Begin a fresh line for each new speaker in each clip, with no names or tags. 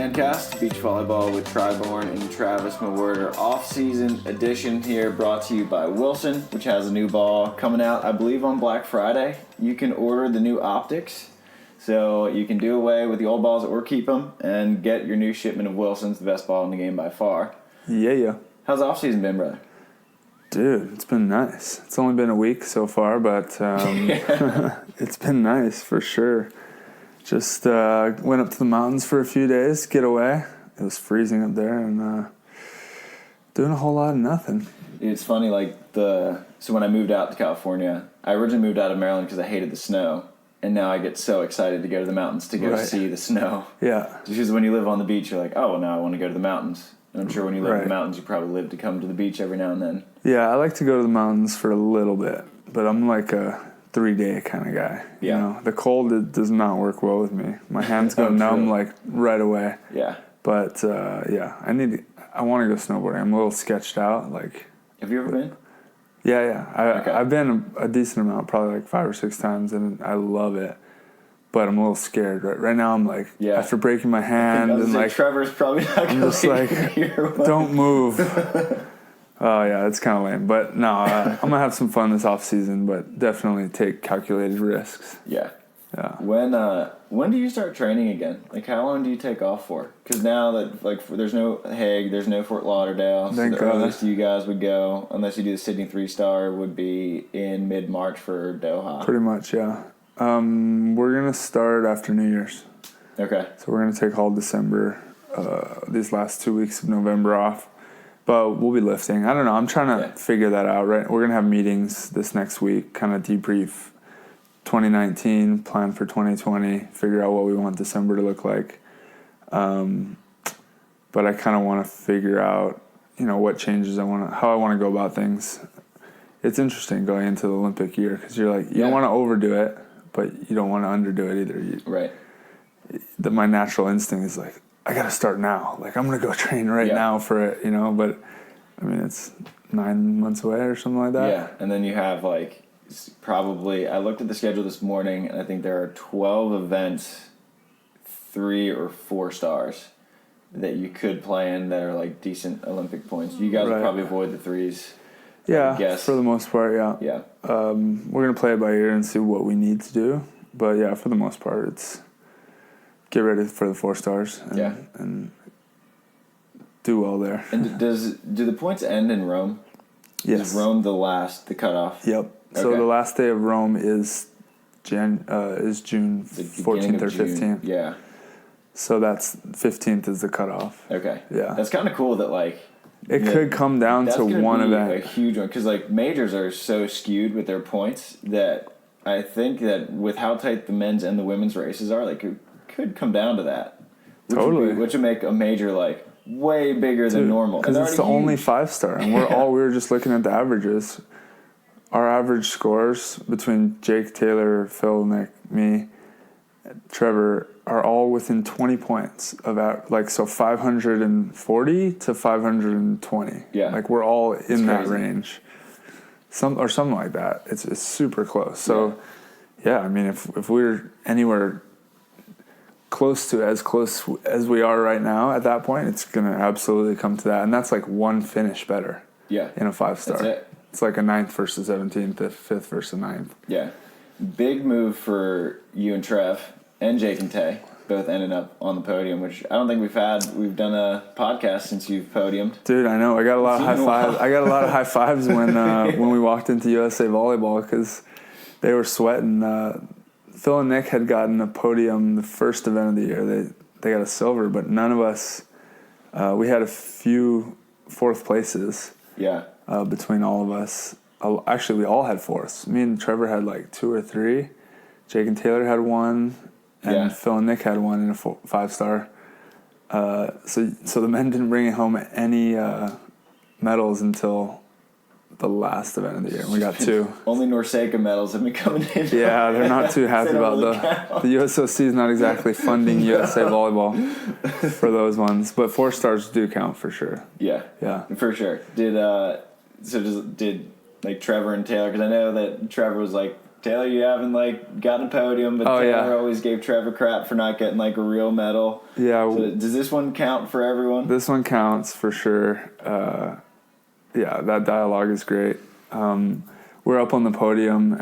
SANDCAST, beach volleyball with Bourne and Travis Mewhirter off-season edition here, brought to you by Wilson, which has a new ball coming out, I believe, on Black Friday. You can order the new optics, so you can do away with the old balls or keep them and get your new shipment of Wilson's, the best ball in the game by far.
Yeah.
How's off-season been, brother?
Dude, it's been nice. It's only been a week so far, but it's been nice for sure. Just went up to the mountains for a few days, get away. It was freezing up there, and doing a whole lot of nothing.
It's funny, so when I moved out to California, I originally moved out of Maryland because I hated the snow, and now I get so excited to go to the mountains to go see the snow.
Yeah.
Because when you live on the beach, you're like, oh, well, now I want to go to the mountains. And I'm sure when you live in the mountains, you probably live to come to the beach every now and then.
Yeah, I like to go to the mountains for a little bit, but I'm like a 3-day kind of guy.
Yeah.
You know, the cold, it does not work well with me. My hands go numb like right away.
Yeah.
But I want to go snowboarding. I'm a little sketched out.
Have you ever been?
Yeah. I've been a decent amount, probably like 5 or 6 times, and I love it. But I'm a little scared. Right now I'm like, after breaking my hand, and like
Trevor's probably not going to
like, don't move. Oh yeah, it's kind of lame. But no, I'm gonna have some fun this off season, but definitely take calculated risks.
Yeah. When do you start training again? Like, how long do you take off for? Because now that there's no Hague, there's no Fort Lauderdale. So the earliest you guys would go, unless you do the Sydney 3-star, would be in mid-March for Doha.
Pretty much, yeah. We're gonna start after New Year's.
Okay.
So we're gonna take all December, these last 2 weeks of November off. But we'll be lifting. I don't know. I'm trying to figure that out, right? We're going to have meetings this next week, kind of debrief 2019, plan for 2020, figure out what we want December to look like. But I kind of want to figure out, what changes how I want to go about things. It's interesting going into the Olympic year because you're like, you don't want to overdo it, but you don't want to underdo it either.
Right.
My natural instinct is like, I got to start now. Like, I'm going to go train right now for it, but I mean, it's 9 months away or something like that.
Yeah. And then you have probably, I looked at the schedule this morning and I think there are 12 events, 3 or 4 stars that you could play in that are decent Olympic points. You guys will probably avoid the 3s.
Yeah. For the most part. Yeah.
Yeah.
We're going to play it by ear and see what we need to do. But yeah, for the most part, it's get ready for the 4 stars and do well there.
And do the points end in Rome?
Yes.
Is Rome the cutoff?
Yep. Okay. So the last day of Rome is June 14th or 15th.
Yeah.
So that's 15th is the cutoff.
Okay.
Yeah.
That's kind of cool that
it could come down to one event.
A huge one, because majors are so skewed with their points that I think that with how tight the men's and the women's races are, it could come down to that. Which would make a major way bigger than normal.
Because it's the only 5-star, and we were just looking at the averages. Our average scores between Jake, Taylor, Phil, Nick, me, Trevor are all within 20 points of so 540 to 520.
Yeah.
We're all in that range. Something like that. It's super close. So I mean if we're anywhere close as we are right now at that point, it's going to absolutely come to that. And that's one finish better in a 5-star.
That's it.
It's like a 9th versus 17th, a 5th versus 9th.
Yeah. Big move for you and Trev and Jake and Tay, both ending up on the podium, which I don't think we've done a podcast since you've podiumed.
Dude, I know. I got a lot of high fives. I got a lot of high fives when we walked into USA Volleyball because they were sweating. Phil and Nick had gotten a podium the first event of the year. They got a silver, but none of us. We had a few 4th places.
Yeah.
Between all of us. Actually, we all had 4ths. Me and Trevor had 2 or 3. Jake and Taylor had 1, and Phil and Nick had 1 in a 5-star. So the men didn't bring home any medals until the last event of the year. We got 2.
Only Norseca medals have been coming in.
Yeah, they're not too happy about the USOC is not exactly funding USA Volleyball for those ones, but 4 stars do count for sure.
Yeah, for sure. Did Trevor and Taylor? Because I know that Trevor was Taylor, you haven't like gotten a podium, but Taylor always gave Trevor crap for not getting like a real medal.
Yeah.
So does this one count for everyone?
This one counts for sure. Yeah, that dialogue is great. We're up on the podium,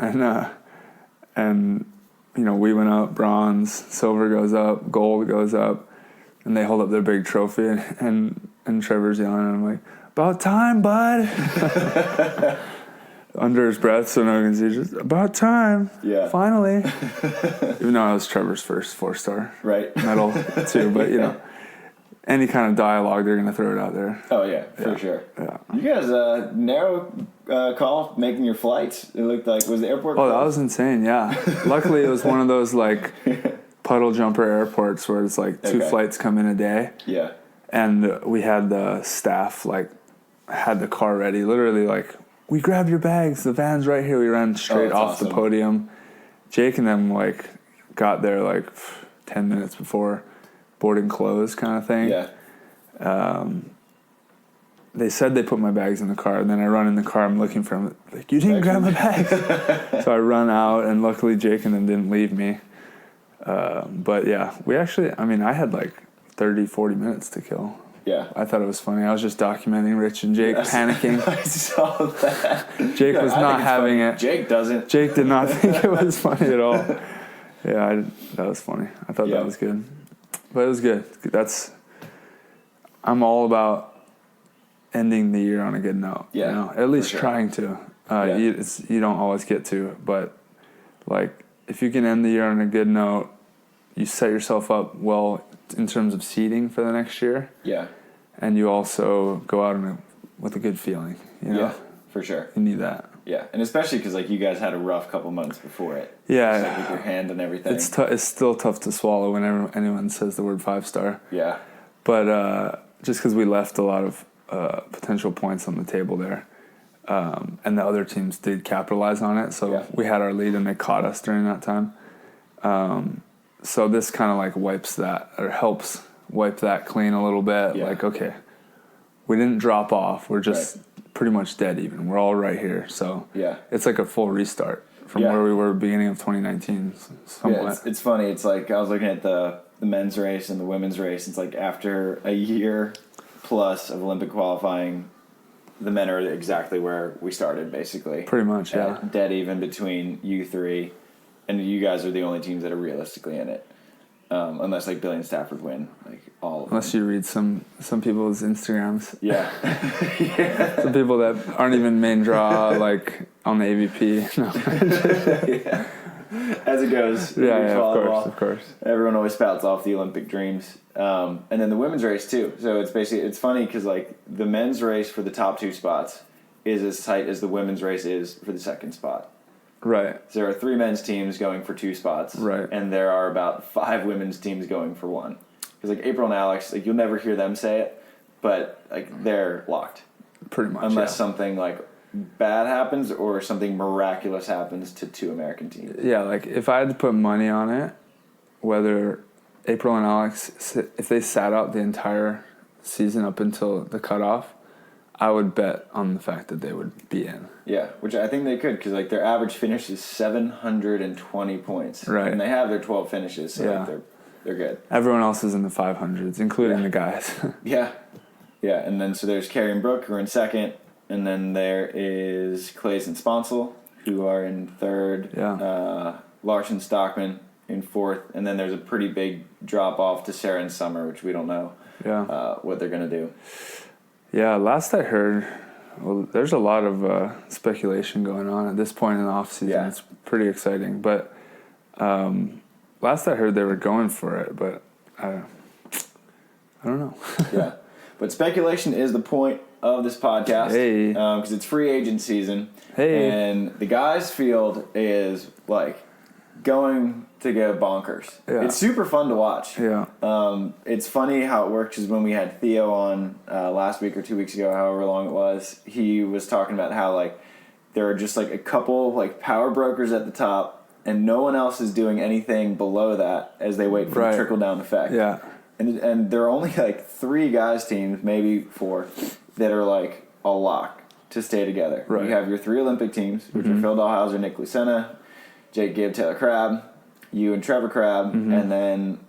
and you know, we went up bronze, silver goes up, gold goes up, and they hold up their big trophy, and Trevor's yelling, and I'm like, about time, bud. Under his breath, so no one can see, just about time. Yeah. Finally. Even though it was Trevor's first 4-star medal too, but you know, any kind of dialogue, they're gonna throw it out there.
Oh yeah, for sure. Yeah. You guys narrow call making your flights. It looked like, was the airport?
Oh, that was insane. Yeah. Luckily, it was one of those like puddle jumper airports where it's like 2 flights come in a day.
Yeah.
And we had the staff like had the car ready, literally like, we grabbed your bags, the van's right here. We ran straight off the podium. Jake and them like got there like 10 minutes before boarding closed kind of thing.
Yeah.
They said they put my bags in the car, and then I run in the car, I'm looking for them, like, you didn't grab my bags. So I run out, and luckily Jake and them didn't leave me. But yeah, we actually, I mean, I had like 30, 40 minutes to kill.
Yeah.
I thought it was funny. I was just documenting Rich and Jake panicking.
I saw that.
Jake was not having it.
Jake doesn't.
Jake did not think it was funny at all. Yeah, that was funny. I thought that was good. But it was good. I'm all about ending the year on a good note. Yeah. You know? At least trying to. You don't always get to, but like if you can end the year on a good note, you set yourself up well in terms of seeding for the next year. Yeah. And you also go out with a good feeling. You know? Yeah,
for sure.
You need that.
Yeah, and especially because like you guys had a rough couple months before it.
Yeah.
Just, like, with your hand and everything.
It's still tough to swallow whenever anyone says the word 5-star.
Yeah.
But just because we left a lot of potential points on the table there, and the other teams did capitalize on it, so we had our lead and they caught us during that time. So this kind of like wipes that, or helps wipe that clean a little bit. Yeah. Like, okay, we didn't drop off. We're just pretty much dead even. We're all right here. So it's like a full restart from where we were beginning of 2019. Somewhat.
Yeah, it's funny. It's like I was looking at the men's race and the women's race. It's like after a year plus of Olympic qualifying, the men are exactly where we started, basically.
Pretty much, yeah.
Dead even between you three. And you guys are the only teams that are realistically in it, unless like Billy and Stafford win, like all of
unless
them.
You read some people's Instagrams.
Yeah.
Some people that aren't even main draw, like on the AVP. No.
Yeah. As it goes.
Yeah, of course.
Everyone always spouts off the Olympic dreams, and then the women's race too. So it's funny because like the men's race for the top 2 spots is as tight as the women's race is for the second spot.
Right.
So there are 3 men's teams going for 2 spots.
Right.
And there are about 5 women's teams going for 1. Because like April and Alex, like you'll never hear them say it, but like they're locked.
Pretty much.
Unless something like bad happens or something miraculous happens to 2 American teams.
Yeah, like if I had to put money on it, whether April and Alex, if they sat out the entire season up until the cutoff, I would bet on the fact that they would be in.
Yeah, which I think they could, because like their average finish is 720 points.
Right.
And they have their 12 finishes, so like they're good.
Everyone else is in the 500s, including the guys.
Yeah. Yeah, and then so there's Carrie and Brooke, who are in second, and then there is Clays and Sponsel, who are in third. Yeah. Larson Stockman in fourth, and then there's a pretty big drop-off to Sarah and Summer, which we don't know what they're going to do.
Yeah, last I heard, well, there's a lot of speculation going on at this point in the off-season. Yeah. It's pretty exciting. But last I heard they were going for it, but I don't know.
Yeah. But speculation is the point of this podcast.
Hey.
Because it's free agent season.
Hey.
And the guys' field is, like, going to go bonkers. Yeah. It's super fun to watch.
Yeah.
It's funny how it works is when we had Theo on last week or 2 weeks ago, however long it was, he was talking about how, like, there are just, like, a couple, like, power brokers at the top, and no one else is doing anything below that as they wait for the trickle-down effect.
Yeah.
And there are only, like, 3 guys teams, maybe 4, that are, like, a lock to stay together.
Right.
You have your 3 Olympic teams, which are Phil Dahlhauser, Nick Lucena, Jake Gibb, Taylor Crabb, you and Trevor Crabb, and then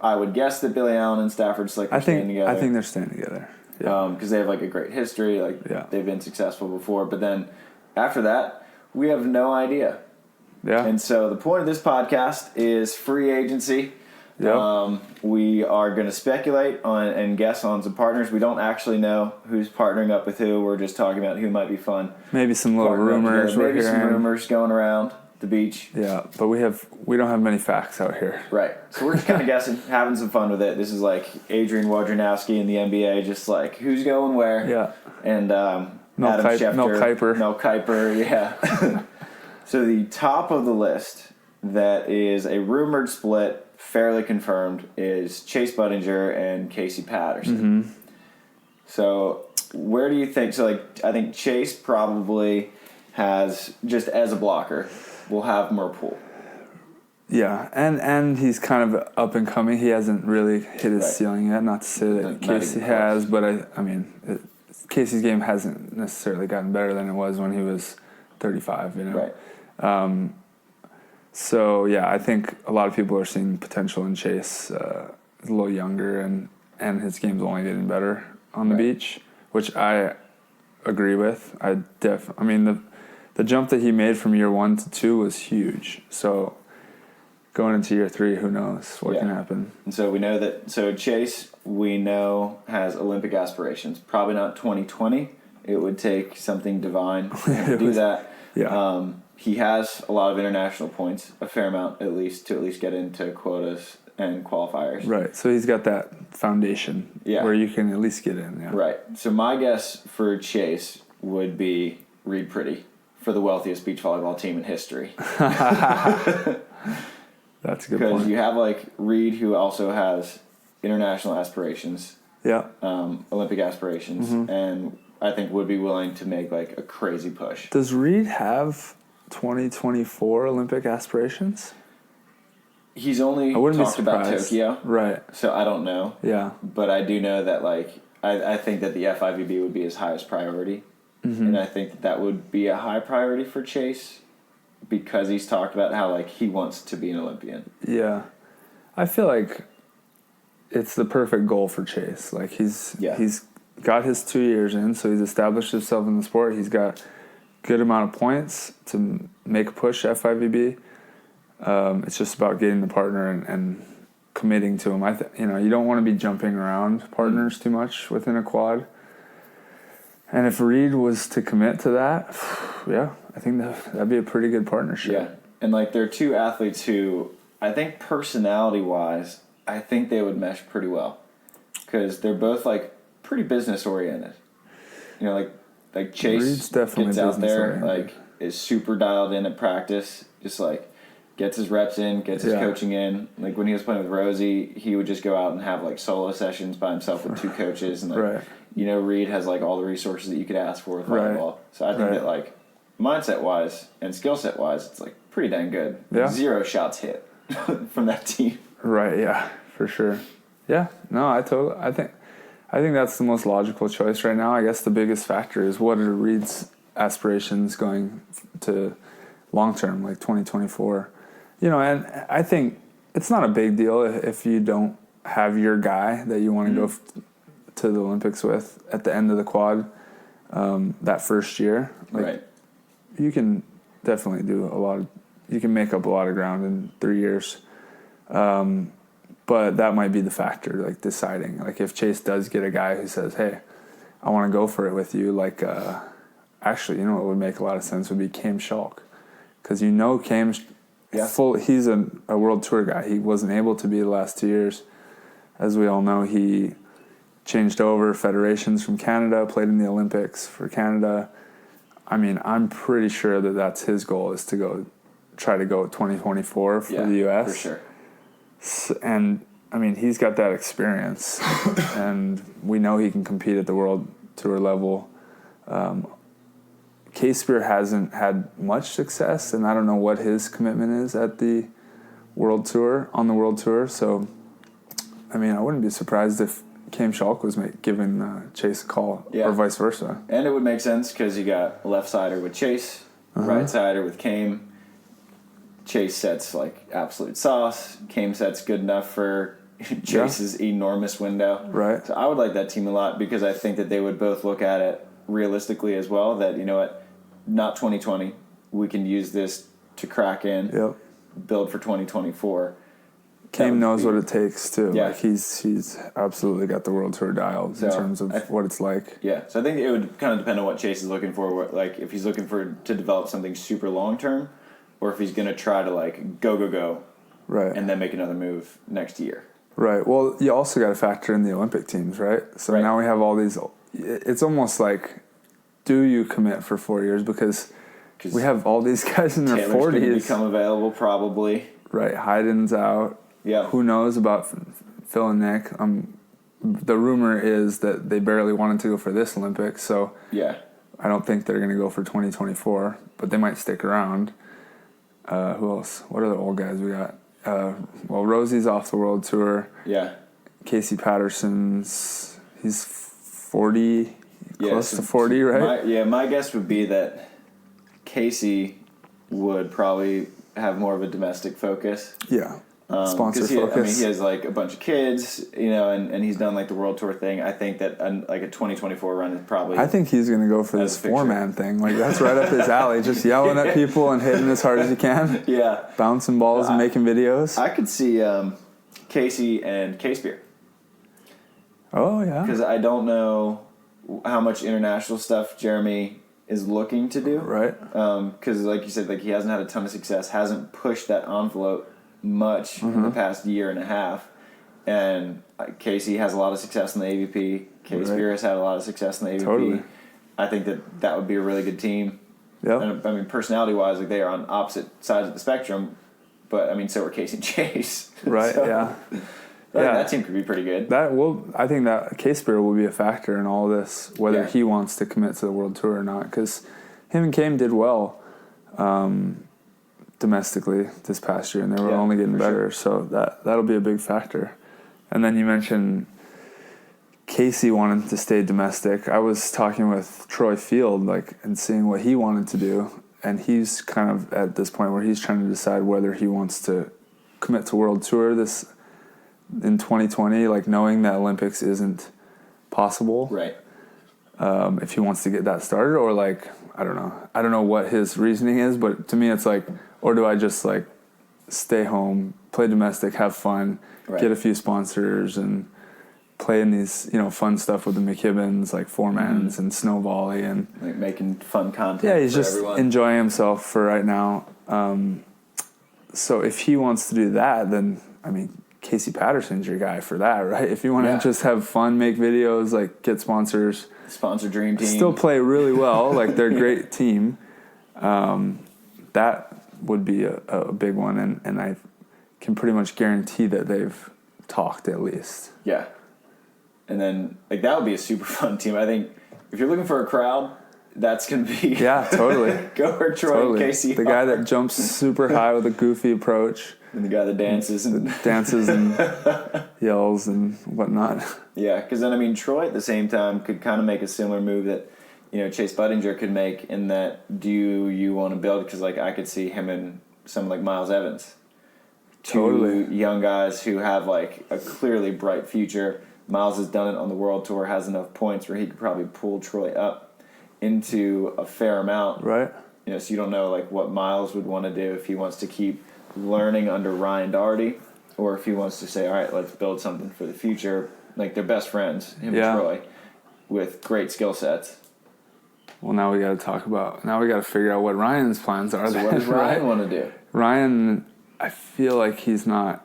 I would guess that Billy Allen and Stafford Slick are staying together.
I think they're staying together. Yeah.
Because they have like a great history, they've been successful before. But then after that, we have no idea.
Yeah.
And so the point of this podcast is free agency.
Yep.
We are going to speculate on and guess on some partners. We don't actually know who's partnering up with who. We're just talking about who might be fun.
Maybe some little rumors.
Maybe some rumors going around the beach.
Yeah, but we don't have many facts out here.
Right. So we're just kind of guessing, having some fun with it. This is like Adrian Wojnarowski in the NBA, just like who's going where.
Yeah.
And Adam Schefter. Mel Kiper, yeah. So the top of the list that is a rumored split, fairly confirmed, is Chase Budinger and Casey Patterson. Mm-hmm. So where do you think? So like I think Chase probably has, just as a blocker, will have more pull.
Yeah, and he's kind of up and coming. He hasn't really hit his ceiling yet. Not to say that Casey has, but I mean, Casey's game hasn't necessarily gotten better than it was when he was 35. You know.
Right.
So yeah, I think a lot of people are seeing potential in Chase. He's a little younger, and his game's only getting better on the beach, which I agree with. I mean the jump that he made from year 1 to 2 was huge. So going into year 3, who knows what can happen.
And so we know that. So Chase, we know, has Olympic aspirations. Probably not 2020. It would take something divine to do that.
Yeah.
He has a lot of international points, a fair amount at least, to at least get into quotas and qualifiers.
Right. So he's got that foundation where you can at least get in. Yeah.
Right. So my guess for Chase would be Reed Pretty for the wealthiest beach volleyball team in history.
That's a good point.
Because you have like Reed, who also has international aspirations.
Yeah.
Olympic aspirations, and I think would be willing to make like a crazy push.
Does Reed have 2024 Olympic aspirations?
He's only talked about Tokyo.
Right.
So I don't know.
Yeah.
But I do know that like I think that the FIVB would be his highest priority. And I think that would be a high priority for Chase because he's talked about how like he wants to be an Olympian.
Yeah. I feel like it's the perfect goal for Chase. Like he's got his 2 years in, so he's established himself in the sport. He's got good amount of points to make a push at FIVB. It's just about getting the partner and committing to him. You don't want to be jumping around partners too much within a quad. And if Reed was to commit to that, I think that'd be a pretty good partnership.
Yeah, and like they're two athletes who I think personality-wise, I think they would mesh pretty well because they're both like pretty business-oriented. You know, like Chase gets out there, like is super dialed in at practice, just like gets his reps in, gets his coaching in. Like when he was playing with Rosie, he would just go out and have like solo sessions by himself with 2 coaches, and like Reed has like all the resources that you could ask for with volleyball. So I think that like mindset wise and skill set wise, it's like pretty dang good.
Yeah.
0 shots hit from that team.
Right. Yeah. For sure. Yeah. No. I think that's the most logical choice right now. I guess the biggest factor is what are Reed's aspirations going to long term, like 2024. You know, and I think it's not a big deal if you don't have your guy that you want to go to the Olympics with at the end of the quad that first year. Like, you can definitely you can make up a lot of ground in 3 years. But that might be the factor, like deciding. Like if Chase does get a guy who says, hey, I want to go for it with you, like actually, what would make a lot of sense would be Cam Schalk. Because Cam's he's a world tour guy. He wasn't able to be the last 2 years. As we all know, he changed over federations from Canada, played in the Olympics for Canada. I mean, I'm pretty sure that that's his goal, is to try to go 2024 for the U.S.
For sure.
And, I mean, he's got that experience. And we know he can compete at the world tour level. K-Spear hasn't had much success, and I don't know what his commitment is at the world tour, on the world tour. So, I mean, I wouldn't be surprised if Cam Schalk was giving Chase a call, or vice versa.
And it would make sense because you got a left-sider with Chase, right-sider with Cam. Chase sets like absolute sauce. Cam sets good enough for Chase's enormous window.
Right.
So I would like that team a lot because I think that they would both look at it realistically as well. That, you know what, not 2020. We can use this to crack in.
Yep.
Build for 2024.
Cam knows what it takes too.
Yeah.
Like he's absolutely got the World Tour dialed in terms of what it's like.
Yeah. So I think it would kind of depend on what Chase is looking for. Like if he's looking to develop something super long term, or if he's going to try to like go,
right,
and then make another move next year.
Right. Well, you also got to factor in the Olympic teams, right? So now we have all these. It's almost like, do you commit for 4 years because we have all these guys in their 40s.
Taylor's going to become available probably.
Right. Hayden's out.
Yeah.
Who knows about Phil and Nick? The rumor is that they barely wanted to go for this Olympics, so
yeah,
I don't think they're going to go for 2024, but they might stick around. Who else? What are the old guys we got? Well, Rosie's off the World Tour.
Yeah.
Casey Patterson's, he's 40, close to 40, right?
My guess would be that Casey would probably have more of a domestic focus.
Yeah. Sponsor focus.
I mean, he has like a bunch of kids, you know, and he's done like the World Tour thing. I think that like a 2024 run is probably.
I think he's going to go for this 4-man thing. Like that's right up his alley. Just yelling at people and hitting as hard as you can.
Yeah.
Bouncing balls and making videos.
I could see Casey and K-Spear.
Oh yeah.
Because I don't know how much international stuff Jeremy is looking to do.
Right.
Because like you said, like he hasn't had a ton of success, hasn't pushed that envelope much in the past year and a half, and Casey has a lot of success in the AVP. K-Spear has had a lot of success in the AVP.
Totally.
I think that would be a really good team.
Yeah.
And I mean, personality wise, like they are on opposite sides of the spectrum, but I mean, so are Casey and Chase.
Right.
So,
yeah.
That team could be pretty good.
I think that K-Spear will be a factor in all this, whether he wants to commit to the World Tour or not, because him and Cam did well. Domestically this past year, and they were only getting better, so that'll be a big factor. And then you mentioned Casey wanted to stay domestic. I was talking with Troy Field, and seeing what he wanted to do, and he's kind of at this point where he's trying to decide whether he wants to commit to World Tour this in 2020, knowing that Olympics isn't possible.
Right.
If he wants to get that started, or I don't know. I don't know what his reasoning is, but to me it's or do I just stay home, play domestic, have fun, get a few sponsors, and play in these fun stuff with the McKibbins, 4-mans and snow volley, and
making fun content.
Yeah, he's
for
just
everyone.
enjoying himself for right now. So if he wants to do that, then Casey Patterson's your guy for that, right? If you want to just have fun, make videos, get sponsors,
sponsor dream team,
still play really well, they're a great team. That would be a big one, and I can pretty much guarantee that they've talked at least. Yeah.
And then that would be a super fun team. I think if you're looking for a crowd, that's going to be
totally.
Go where Troy and Casey
the guy that jumps super high with a goofy approach.
And the guy that dances and
yells and whatnot. Yeah,
because then Troy at the same time could kind of make a similar move that Chase Budinger could make, in that, do you want to build? Because I could see him and someone like Miles Evans, two young guys who have a clearly bright future. Miles has done it on the World Tour, has enough points where he could probably pull Troy up into a fair amount.
Right.
So you don't know what Miles would want to do, if he wants to keep learning under Ryan Doherty, or if he wants to say, all right, let's build something for the future. They're best friends, him and Troy, with great skill sets.
Well, now we got to figure out what Ryan's plans are.
So what does Ryan want to do?
Ryan, I feel like he's not,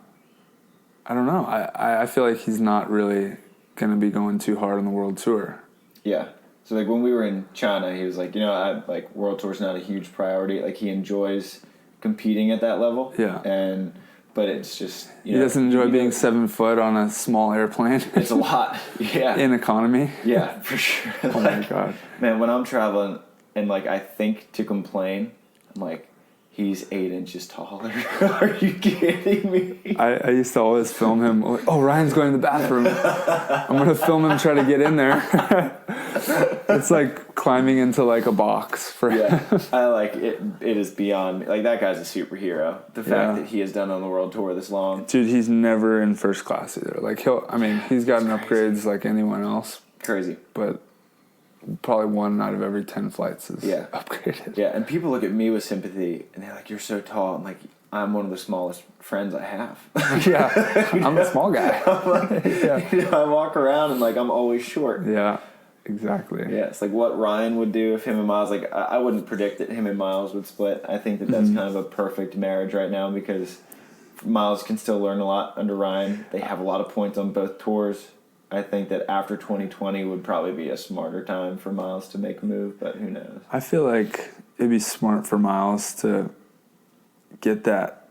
I don't know. I feel like he's not really going to be going too hard on the World Tour.
Yeah. So when we were in China, he was World Tour's not a huge priority. He enjoys competing at that level.
Yeah.
But it's just,
he doesn't enjoy being 7 foot on a small airplane.
It's a lot. Yeah.
In economy.
Yeah, for sure.
Oh my God.
Man, when I'm traveling and I think to complain, I'm he's 8 inches taller. Are you kidding me?
I used to always film him. Oh, Ryan's going to the bathroom. I'm going to film him try to get in there. It's like climbing into like a box for him.
I like it. It is beyond, like, that guy's a superhero. The fact that he has done on the world tour this long.
Dude, he's never in first class either. Like he's gotten upgrades like anyone else.
Crazy.
But probably 1 out of every 10 flights is upgraded.
Yeah, and people look at me with sympathy, and they're like, "You're so tall." I'm like, I'm one of the smallest friends I have.
I'm a small guy.
I walk around and like I'm always short.
Yeah, exactly.
Yeah, it's like what Ryan would do if him and Miles, like I wouldn't predict that him and Miles would split. I think that's kind of a perfect marriage right now because Miles can still learn a lot under Ryan. They have a lot of points on both tours. I think that after 2020 would probably be a smarter time for Miles to make a move, but who knows?
I feel like it'd be smart for Miles to get that,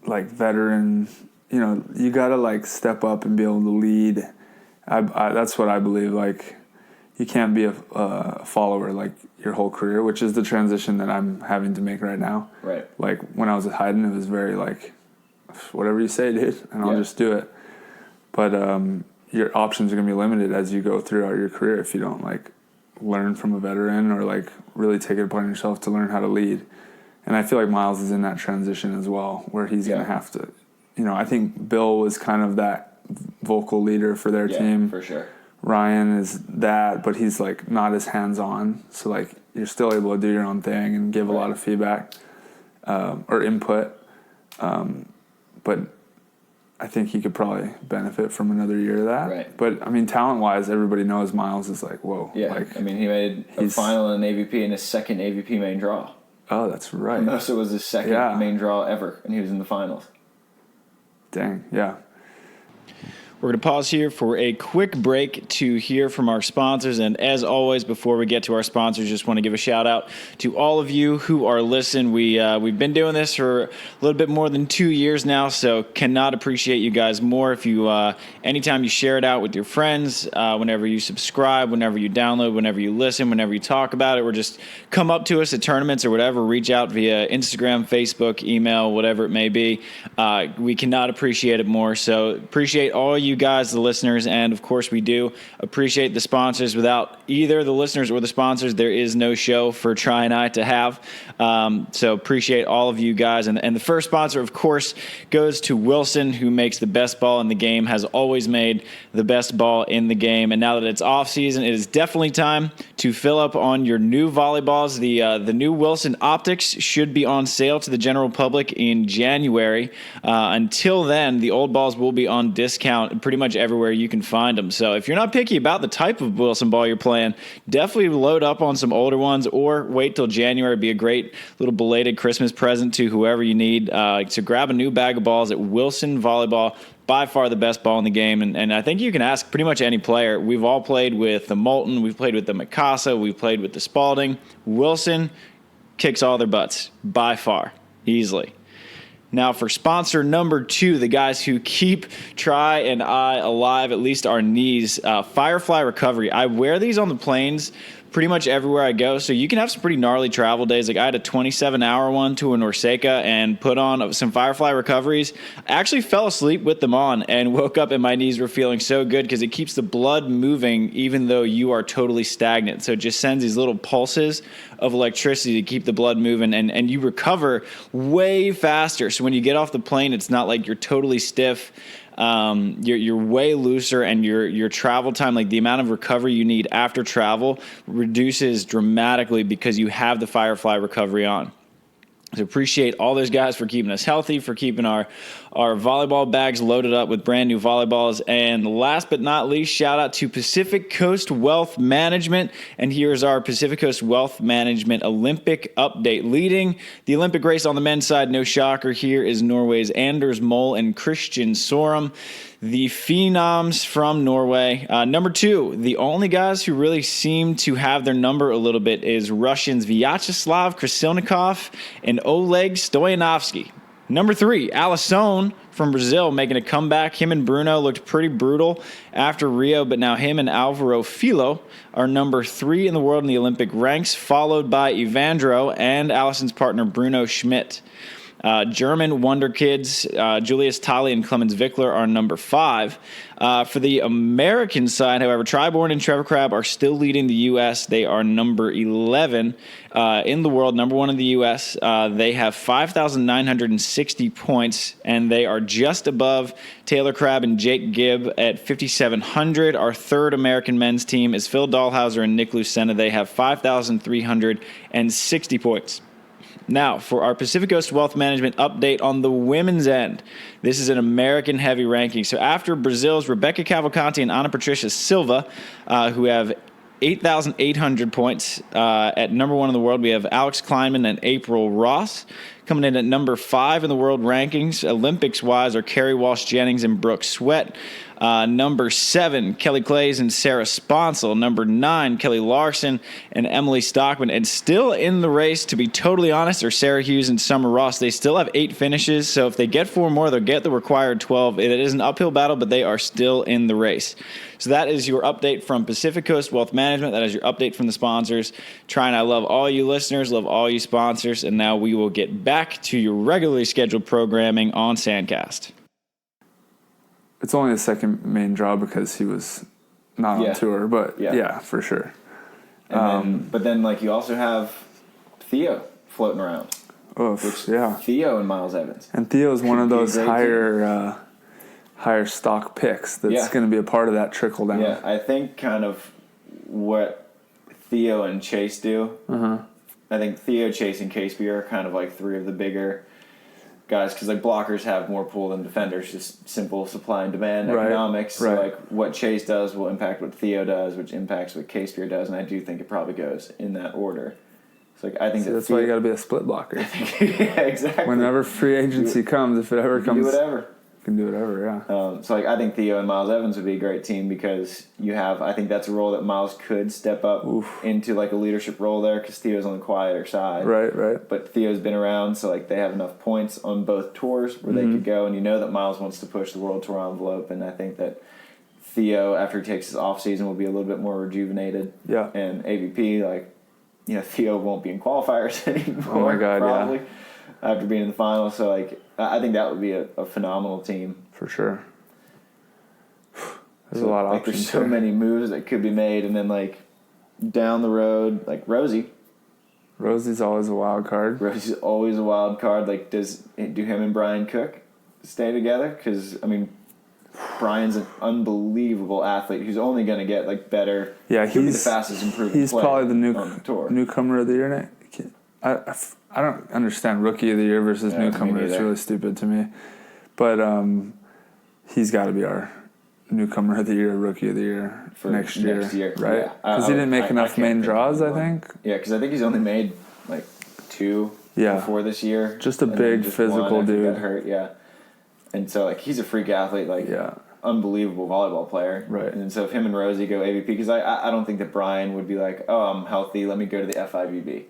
like, veteran, you got to, like, step up and be able to lead. That's what I believe. Like, you can't be a follower, like, your whole career, which is the transition that I'm having to make right now.
Right.
Like, when I was at Hayden, it was very, like, whatever you say, dude, and I'll just do it. But your options are going to be limited as you go throughout your career if you don't, like, learn from a veteran or, like, really take it upon yourself to learn how to lead. And I feel like Miles is in that transition as well, where he's going to have to, I think Bill was kind of that vocal leader for their team.
For sure.
Ryan is that, but he's like not as hands-on. So like you're still able to do your own thing and give a lot of feedback or input. But I think he could probably benefit from another year of that.
Right.
But I mean, talent-wise, everybody knows Miles is like, whoa.
Yeah.
Like,
I mean, he made a final in an AVP in his second AVP main draw.
Oh, that's right.
Most it was his second main draw ever, and he was in the finals.
Dang, yeah.
We're going to pause here for a quick break to hear from our sponsors. And as always, before we get to our sponsors, just want to give a shout out to all of you who are listening. We've been doing this for a little bit more than 2 years now, so cannot appreciate you guys more. If you, anytime you share it out with your friends, whenever you subscribe, whenever you download, whenever you listen, whenever you talk about it, or just come up to us at tournaments or whatever, reach out via Instagram, Facebook, email, whatever it may be. We cannot appreciate it more. So appreciate all you guys, the listeners, and of course we do appreciate the sponsors. Without either the listeners or the sponsors, there is no show for Tri and I to have. So appreciate all of you guys. And the first sponsor, of course, goes to Wilson, who makes the best ball in the game, has always made the best ball in the game. And now that it's off season, it is definitely time to fill up on your new volleyballs. The new Wilson optics should be on sale to the general public in January. Until then, the old balls will be on discount pretty much everywhere you can find them. So if you're not picky about the type of Wilson ball you're playing, definitely load up on some older ones or wait till January. It'd be a great little belated Christmas present to whoever you need. So grab a new bag of balls at Wilson Volleyball. By far the best ball in the game, and I think you can ask pretty much any player. We've all played with the Moulton, we've played with the Mikasa, we've played with the Spalding. Wilson kicks all their butts, by far, easily. Now for sponsor number 2, the guys who keep Tri and I alive, at least our knees, Firefly Recovery. I wear these on the planes pretty much everywhere I go, so you can have some pretty gnarly travel days. Like I had a 27-hour one to a Norseca and put on some Firefly Recoveries. I actually fell asleep with them on and woke up and my knees were feeling so good because it keeps the blood moving even though you are totally stagnant. So it just sends these little pulses of electricity to keep the blood moving, and you recover way faster. So when you get off the plane, it's not like you're totally stiff. You're way looser, and your travel time, like the amount of recovery you need after travel, reduces dramatically because you have the Firefly Recovery on. So appreciate all those guys for keeping us healthy, for keeping our volleyball bags loaded up with brand new volleyballs. And last but not least, shout out to Pacific Coast Wealth Management. And here's our Pacific Coast Wealth Management Olympic update. Leading the Olympic race on the men's side, no shocker here, is Norway's Anders Mol and Christian Sorum, the phenoms from Norway. Number 2, the only guys who really seem to have their number a little bit is Russians Vyacheslav Krasilnikov and Oleg Stoyanovsky. Number 3, Alisson from Brazil making a comeback. Him and Bruno looked pretty brutal after Rio, but now him and Alvaro Filo are number 3 in the world in the Olympic ranks, followed by Evandro and Alisson's partner Bruno Schmidt. German Wonder Kids, Julius Talley and Clemens Wickler are number 5. For the American side, however, Bourne and Trevor Crabb are still leading the U.S. They are number 11 in the world, number 1 in the U.S. They have 5,960 points, and they are just above Taylor Crabb and Jake Gibb at 5,700. Our third American men's team is Phil Dahlhauser and Nick Lucena. They have 5,360 points. Now, for our Pacific Coast Wealth Management update on the women's end, this is an American-heavy ranking. So after Brazil's Rebecca Cavalcanti and Ana Patricia Silva, who have 8,800 points at number 1 in the world, we have Alex Kleinman and April Ross. Coming in at number 5 in the world rankings, Olympics-wise, are Carrie Walsh-Jennings and Brooke Sweat. Number 7, Kelly Clays and Sarah Sponsel. Number 9, Kelly Larson and Emily Stockman. And still in the race, to be totally honest, are Sarah Hughes and Summer Ross. They still have 8 finishes, so if they get 4 more, they'll get the required 12. It is an uphill battle, but they are still in the race. So that is your update from Pacific Coast Wealth Management. That is your update from the sponsors. Try and I love all you listeners, love all you sponsors, and now we will get back to your regularly scheduled programming on SANDCAST.
It's only the second main draw because he was not on tour, but yeah, for sure.
But then, like, you also have Theo floating around. Theo and Miles Evans.
And Theo's one of those higher stock picks that's going to be a part of that trickle down.
Yeah, I think kind of what Theo and Chase do. I think Theo, Chase, and Casey are kind of like 3 of the bigger guys, because like blockers have more pull than defenders, just simple supply and demand economics. So like what Chase does will impact what Theo does, which impacts what Casey does, and I do think it probably goes in that order. So like I think
that's why you got to be a split blocker.
Yeah, exactly.
Whenever free agency comes, if it ever comes,
do whatever.
Can do whatever, yeah.
So like I think Theo and Miles Evans would be a great team, because you have, I think that's a role that Miles could step up into, like a leadership role there, because Theo's on the quieter side.
Right.
But Theo's been around, so like they have enough points on both tours where they could go, and you know that Miles wants to push the World Tour envelope, and I think that Theo, after he takes his off season, will be a little bit more rejuvenated. Yeah. And AVP, like, you know, Theo won't be in qualifiers anymore.
Oh my God,
probably, after being in the final, so like I think that would be a phenomenal team.
For sure. There's a lot of options.
There's so many moves that could be made, and then like down the road, like Rosie's
always a wild card.
Rosie's always a wild card. Like, do him and Brian Cook stay together? Because I mean, Brian's an unbelievable athlete who's only going to get like better.
Yeah,
he'll be the fastest improving player.
He's probably the
tour.
newcomer of the year. I don't understand rookie of the year versus newcomer. It's really stupid to me. But he's got to be our newcomer of the year, rookie of the year for next year, right? Because he didn't make enough main draws, I think.
Yeah, because I think he's only made like 2 before this year.
Just a big physical dude.
Got hurt, and so like he's a freak athlete, like unbelievable volleyball player,
right?
And so if him and Rosie go AVP, because I don't think that Brian would be like, oh, I'm healthy, let me go to the FIVB.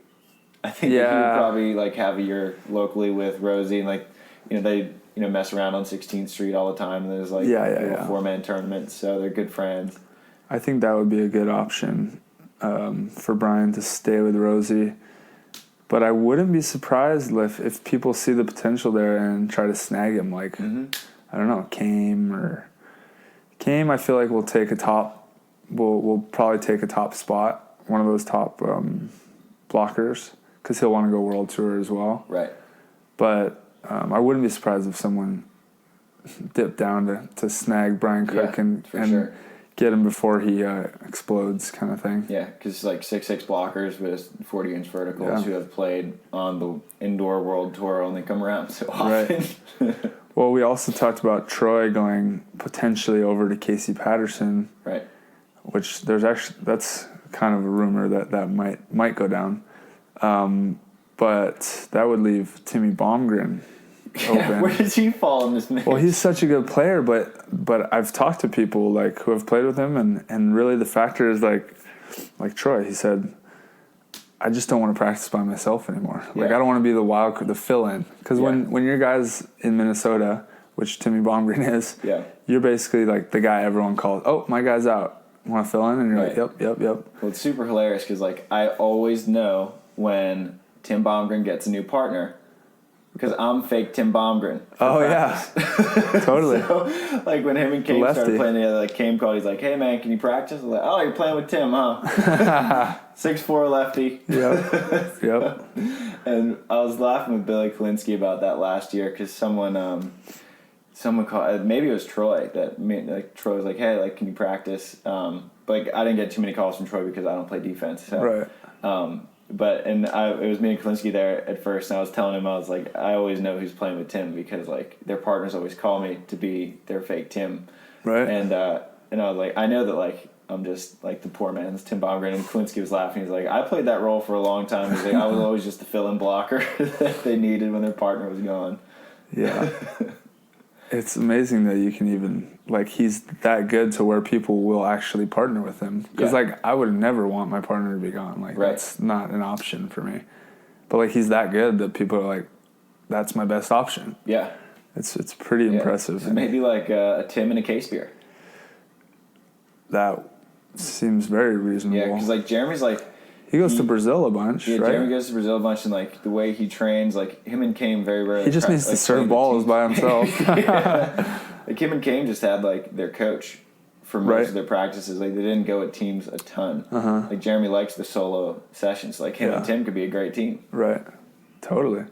I think that he would probably like have a year locally with Rosie, and like they mess around on 16th Street all the time, and there's like 4-man tournaments, so they're good friends.
I think that would be a good option for Brian to stay with Rosie, but I wouldn't be surprised if people see the potential there and try to snag him. Like I don't know, Kame. I feel like we'll probably take a top spot, one of those top blockers, because he'll want to go World Tour as well.
Right.
But I wouldn't be surprised if someone dipped down to snag Brian Cook and get him before he explodes, kind of thing.
Yeah, because like 6'6" blockers with 40-inch verticals who have played on the indoor World Tour only come around so often.
Right. Well, we also talked about Troy going potentially over to Casey Patterson. Right. Which that's kind of a rumor that might go down. But that would leave Timmy Baumgren open.
Where does he fall in this mix?
Well, he's such a good player, but I've talked to people like who have played with him, and really the factor is like Troy. He said, I just don't want to practice by myself anymore. Like I don't want to be the fill-in, because when your guy's in Minnesota, which Timmy Baumgren is, you're basically like the guy everyone calls. Oh, my guy's out. Want to fill in? And you're like, yep.
Well, it's super hilarious because like I always know when Tim Baumgren gets a new partner, because I'm fake Tim Baumgren.
Oh, yeah. Totally.
So, like, when him and Cam started playing together, like, Cam called, he's like, hey, man, can you practice? I was like, oh, you're playing with Tim, huh? 6'4" lefty.
Yep.
And I was laughing with Billy Kalinsky about that last year because someone called, maybe it was Troy, Troy was like, hey, like, can you practice? But like, I didn't get too many calls from Troy because I don't play defense. So,
right.
It was me and Kalinsky there at first, and I was telling him, I was like, I always know who's playing with Tim because, like, their partners always call me to be their fake Tim.
Right.
And I was like, I know that, like, I'm just, like, the poor man's Tim Baumgren. And Kalinsky was laughing. He's like, I played that role for a long time. He's like, I was always just the fill-in blocker that they needed when their partner was gone.
Yeah. It's amazing that you can even, like, he's that good to where people will actually partner with him. Because, like, I would never want my partner to be gone. Like, that's not an option for me. But, like, he's that good that people are like, that's my best option.
Yeah.
It's pretty impressive.
So maybe, like, a Tim and a case beer.
That seems very reasonable.
Yeah, because, like, Jeremy's, like...
He goes to Brazil a bunch, right?
Jeremy goes to Brazil a bunch, and, like, the way he trains, like, him and Kame very rarely...
He just needs to serve balls by himself.
Like, him and Kame just had, like, their coach for most of their practices. Like, they didn't go at teams a ton. Like, Jeremy likes the solo sessions. Like, him and Tim could be a great team.
Right. Totally.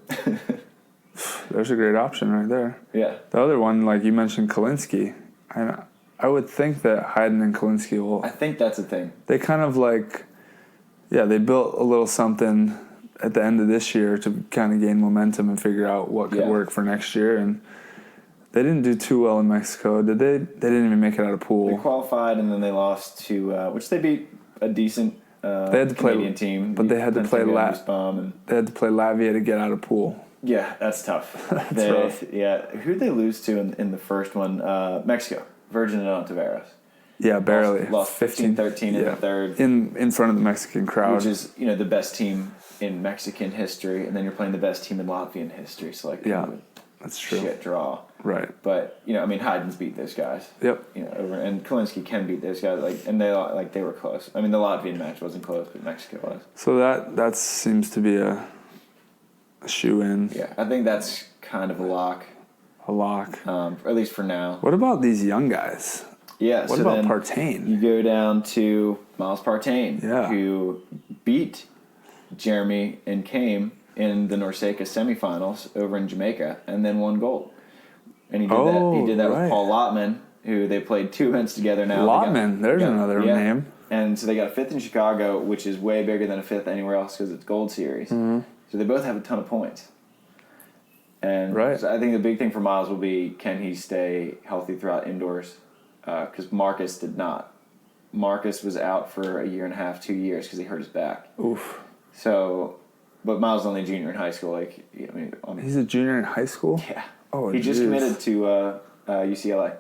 There's a great option right there.
Yeah.
The other one, like you mentioned, Kalinsky. I would think that Hayden and Kalinsky will...
I think that's a thing.
They kind of, like... Yeah, they built a little something at the end of this year to kind of gain momentum and figure out what could work for next year. And they didn't do too well in Mexico, did they? They didn't even make it out of pool.
They qualified, and then they lost to, which they beat a decent
they had to
Canadian team.
But they had to play
They had
to play Latvia to get out of pool.
Yeah, that's tough.
That's rough.
Yeah, who'd they lose to in the first one? Mexico, Virgin and Ontiveros.
Yeah, barely.
Lost 15-13 in the third.
In front of the Mexican crowd.
Which is, the best team in Mexican history, and then you're playing the best team in Latvian history. So, like,
that's true.
Shit draw.
Right.
But, Hayden's beat those guys.
Yep.
And Kalinsky can beat those guys. Like, and they were close. I mean, the Latvian match wasn't close, but Mexico was.
So that seems to be a shoe-in.
Yeah, I think that's kind of a lock.
A lock.
At least for now.
What about these young guys?
Yeah,
what about Partain?
You go down to Miles Partain, who beat Jeremy and Kame in the Norseca semifinals over in Jamaica, and then won gold. And he did that with Paul Lottman, who they played 2 events together now.
Lottman, there's another name.
And so they got a fifth in Chicago, which is way bigger than a fifth anywhere else because it's Gold Series. Mm-hmm. So they both have a ton of points. And so I think the big thing for Miles will be, can he stay healthy throughout indoors? Because Marcus did not. Marcus was out for a year and a half, 2 years because he hurt his back.
Oof.
So, but Miles is only a junior in high school. Like,
he's a junior in high school?
Yeah.
Oh,
he just committed to UCLA.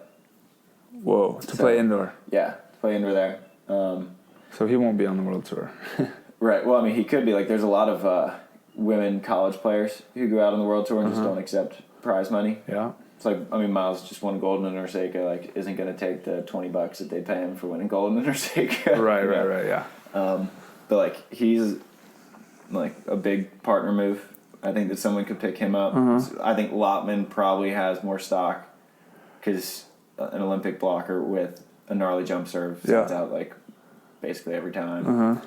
Whoa, to play indoor.
Yeah, to play indoor there.
So he won't be on the World Tour.
Right. Well, I mean, he could be. Like, there's a lot of women college players who go out on the World Tour and just don't accept prize money.
Yeah.
It's like, I mean, Miles just won gold in Norseca, like, isn't going to take the $20 that they pay him for winning gold in Norseca.
Right, yeah.
But, like, he's, like, a big partner move. I think that someone could pick him up. So I think Lottman probably has more stock because an Olympic blocker with a gnarly jump serve sets out, like, basically every time.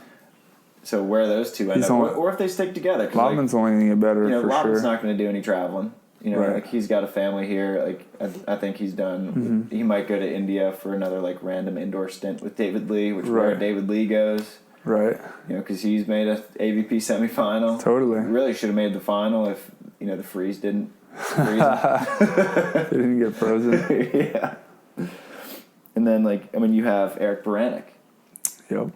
So where those two end up, or if they stick together.
Lottman's only going to get better, for
Lottman's
sure.
not going to do any traveling. Like, he's got a family here. Like, I think he's done. He might go to India for another, like, random indoor stint with David Lee, which where David Lee goes.
Right.
Because he's made a AVP semifinal.
Totally.
He really should have made the final if, the freeze didn't freeze him.
They didn't get frozen.
Yeah. And then, like, I mean, you have Eric Baranek.
Yep.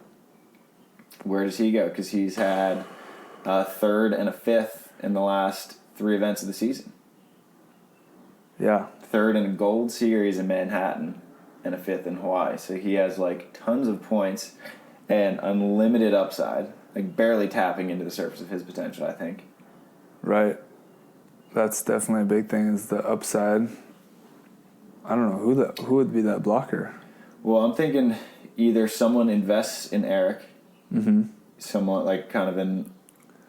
Where does he go? Because he's had a third and a fifth in the last 3 events of the season.
Yeah.
Third in a gold series in Manhattan and a fifth in Hawaii. So he has, like, tons of points and unlimited upside, like, barely tapping into the surface of his potential, I think.
Right. That's definitely a big thing, is the upside. I don't know who would be that blocker.
Well, I'm thinking either someone invests in Eric, someone, like, kind of in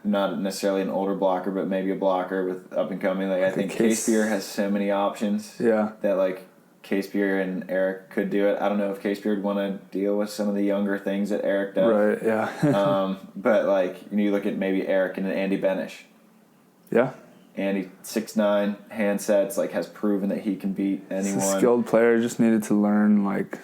not necessarily an older blocker, but maybe a blocker with up and coming. Like I think K-Spear has so many options.
Yeah.
That like K-Spear and Eric could do it. I don't know if K-Spear would want to deal with some of the younger things that Eric does.
Right. Yeah.
But like you look at maybe Eric and Andy Benish.
Yeah.
Andy 6'9", handsets, like has proven that he can beat anyone.
He's a skilled player, just needed to learn like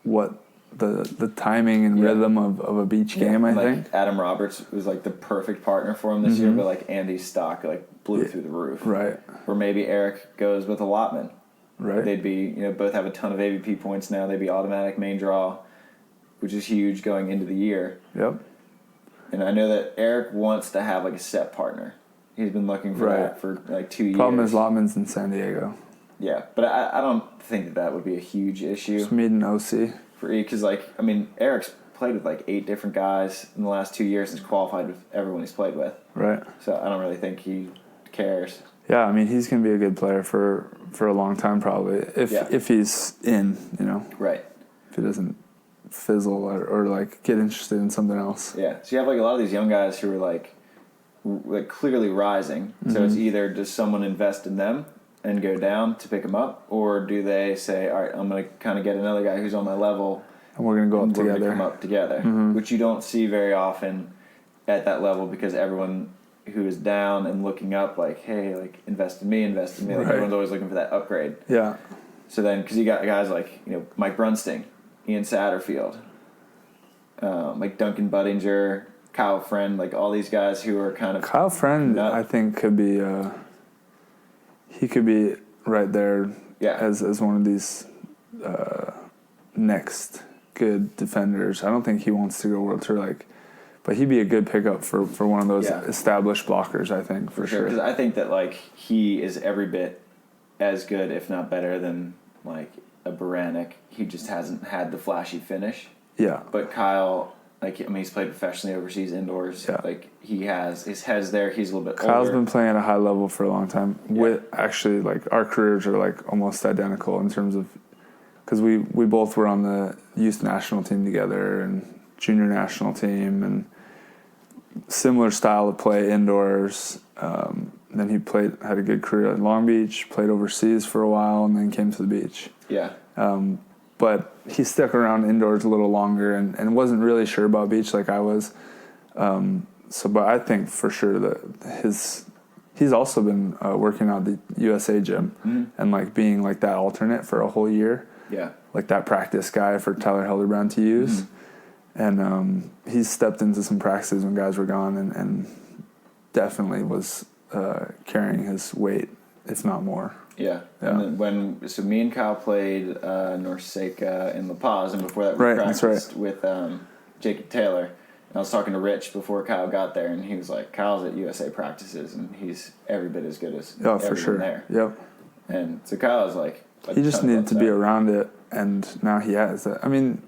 what the timing and rhythm of a beach game, I think.
Adam Roberts was like the perfect partner for him this year, but like Andy's stock like blew through the roof.
Right.
Or maybe Eric goes with allotment.
Right.
They'd be, both have a ton of AVP points now. They'd be automatic main draw, which is huge going into the year.
Yep.
And I know that Eric wants to have like a set partner. He's been looking for that for like 2 years.
Problem is Lotman's in San Diego.
Yeah, but I don't think that would be a huge issue.
Just meet an OC.
Because, Eric's played with like 8 different guys in the last 2 years and has qualified with everyone he's played with.
Right.
So I don't really think he cares.
Yeah, I mean, he's going to be a good player for a long time probably, if he's in,
Right.
If he doesn't fizzle or like get interested in something else.
Yeah, so you have like a lot of these young guys who are like clearly rising. So it's either does someone invest in them and go down to pick them up, or do they say, all right, I'm going to kind of get another guy who's on my level
and we're going to go up together.
We're going to come up together, which you don't see very often at that level because everyone who is down and looking up, like, hey, like, invest in me. Like, everyone's always looking for that upgrade.
Yeah.
So then, because you got guys like, Mike Brunsting, Ian Satterfield, like Duncan Budinger, Kyle Friend, like all these guys who are kind of...
Kyle Friend, I think, could be... he could be right there as one of these next good defenders. I don't think he wants to go World Tour, but he'd be a good pickup for one of those established blockers, I think, for sure.
Because I think that, like, he is every bit as good, if not better, than, like, a Baranek. He just hasn't had the flashy finish.
Yeah.
But Kyle... he's played professionally overseas indoors.
Yeah.
Like, he has his head's there. He's a little bit
Kyle's
older.
been playing at a high level for a long time.
Yeah.
With actually, our careers are, almost identical in terms of... Because we both were on the youth national team together and junior national team and similar style of play indoors. Then he had a good career at Long Beach, played overseas for a while, and then came to the beach.
Yeah.
But he stuck around indoors a little longer and wasn't really sure about beach like I was. But I think for sure that he's also been working out the USA gym and being that alternate for a whole year.
Yeah.
Like that practice guy for Tyler Hildebrand to use. And he's stepped into some practices when guys were gone and definitely was carrying his weight, if not more.
Yeah. And then me and Kyle played Norseca in La Paz, and before that we practiced with Jacob Taylor. And I was talking to Rich before Kyle got there, and he was like, Kyle's at USA practices, and he's every bit as good as everyone there.
Yep.
And so Kyle was
he just needed to be around it, and now he has that. I mean,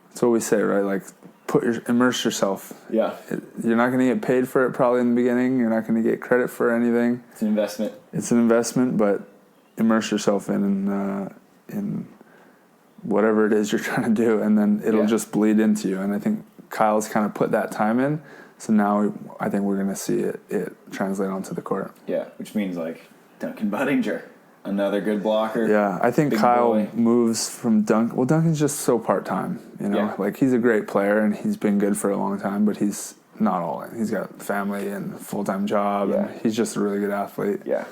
that's what we say, right? Immerse yourself.
Yeah.
You're not going to get paid for it probably in the beginning. You're not going to get credit for anything.
It's an investment.
It's an investment, but immerse yourself in whatever it is you're trying to do, and then it'll just bleed into you. And I think Kyle's kind of put that time in, so now I think we're going to see it translate onto the court.
Yeah, which means Duncan Budinger, another good blocker.
Yeah, I think Kyle moves from Duncan. Well, Duncan's just so part-time, Yeah. He's a great player, and he's been good for a long time, but he's not all in. He's got family and a full-time job, and he's just a really good athlete.
Yeah.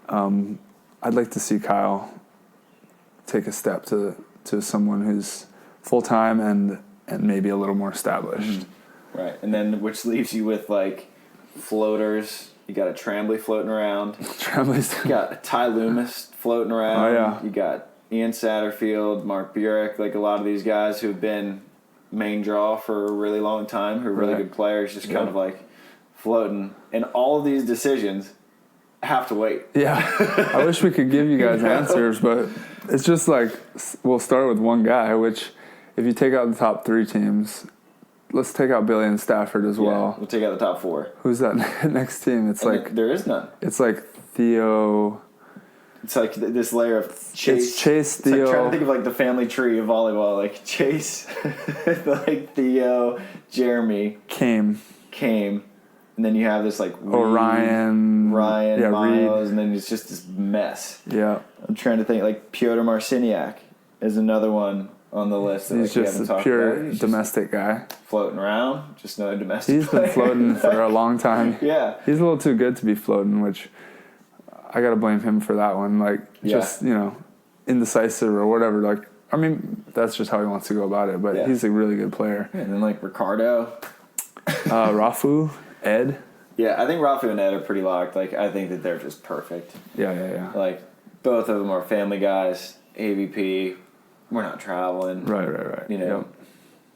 I'd like to see Kyle take a step to someone who's full-time and maybe a little more established.
Mm-hmm. Right, and then which leaves you with, floaters. You got a Tremblay floating around. You got a Ty Loomis floating around.
Oh, yeah.
You got Ian Satterfield, Mark Burek, a lot of these guys who have been main draw for a really long time, who are really good players, just kind of floating. And all of these decisions have to wait.
Yeah. I wish we could give you guys answers, but it's just we'll start with one guy, which if you take out the top 3 teams, let's take out Billy and Stafford as well.
We'll take out the top 4.
Who's that next team? It's
there is none.
It's Theo.
It's this layer of Chase.
It's Chase, Theo.
It's trying to think of the family tree of volleyball. Chase, Theo, Jeremy,
Kame,
and then you have this like
Ryan,
Miles,
Reed.
and then it's just this mess.
Yeah.
I'm trying to think, like Pyotr Marciniak is another one on the list. That,
he's just a pure domestic guy.
Floating around, just another domestic
He's
player.
been floating for a long time.
Yeah.
He's a little too good to be floating, which I got to blame him for that one. Like, just, indecisive or whatever. Like, I mean, that's just how he wants to go about it, but he's a really good player.
And then, like, Ricardo.
Rafu, Ed.
Yeah, I think Rafu and Ed are pretty locked. Like, I think that they're just perfect.
Yeah.
Like, both of them are family guys, AVP. We're not traveling.
Right.
You know? Yep.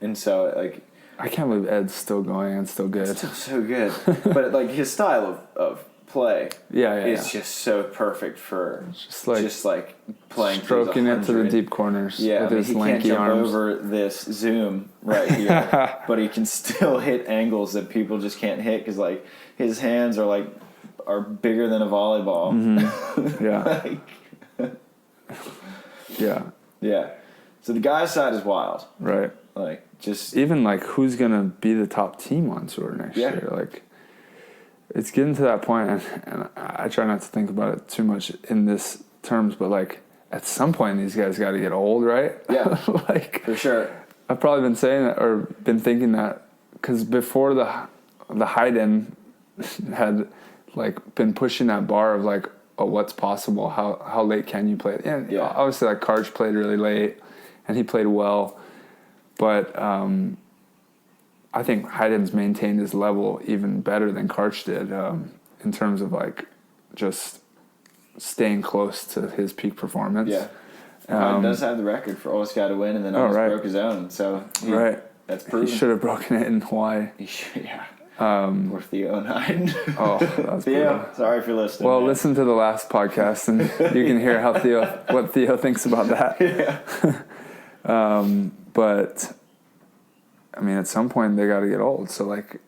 And so, like...
I can't believe Ed's still going and still good.
Still so good. But, like, his style of play is just so perfect for just like playing
stroking it to the deep corners with his
he
lanky
can't jump
arms.
over this zoom right here, but he can still hit angles that people just can't hit because like his hands are bigger than a volleyball.
Mm-hmm. Yeah.
Yeah. So the guy's side is wild.
Right.
Like just
even like who's gonna be the top team on tour next year? Like it's getting to that point, and I try not to think about it too much in this terms, but like at some point these guys got to get old, right?
Yeah,
like
for sure.
I've probably been saying that or been thinking that because before the Hayden had like been pushing that bar of like, oh, what's possible? How late can you play? And obviously like Karch played really late, and he played well, but I think Hayden's maintained his level even better than Karch did in terms of like just staying close to his peak performance. Yeah,
Hayden does have the record for oldest guy to win, and then almost broke his own. So that's proven.
He should have broken it in Hawaii.
He should, or Theo and Hayden.
Oh, that's
Theo.
brutal.
Sorry if you're listening.
Well,
man.
Listen to the last podcast, and you can hear what Theo thinks about that. But. I mean, at some point they got to get old. So, like,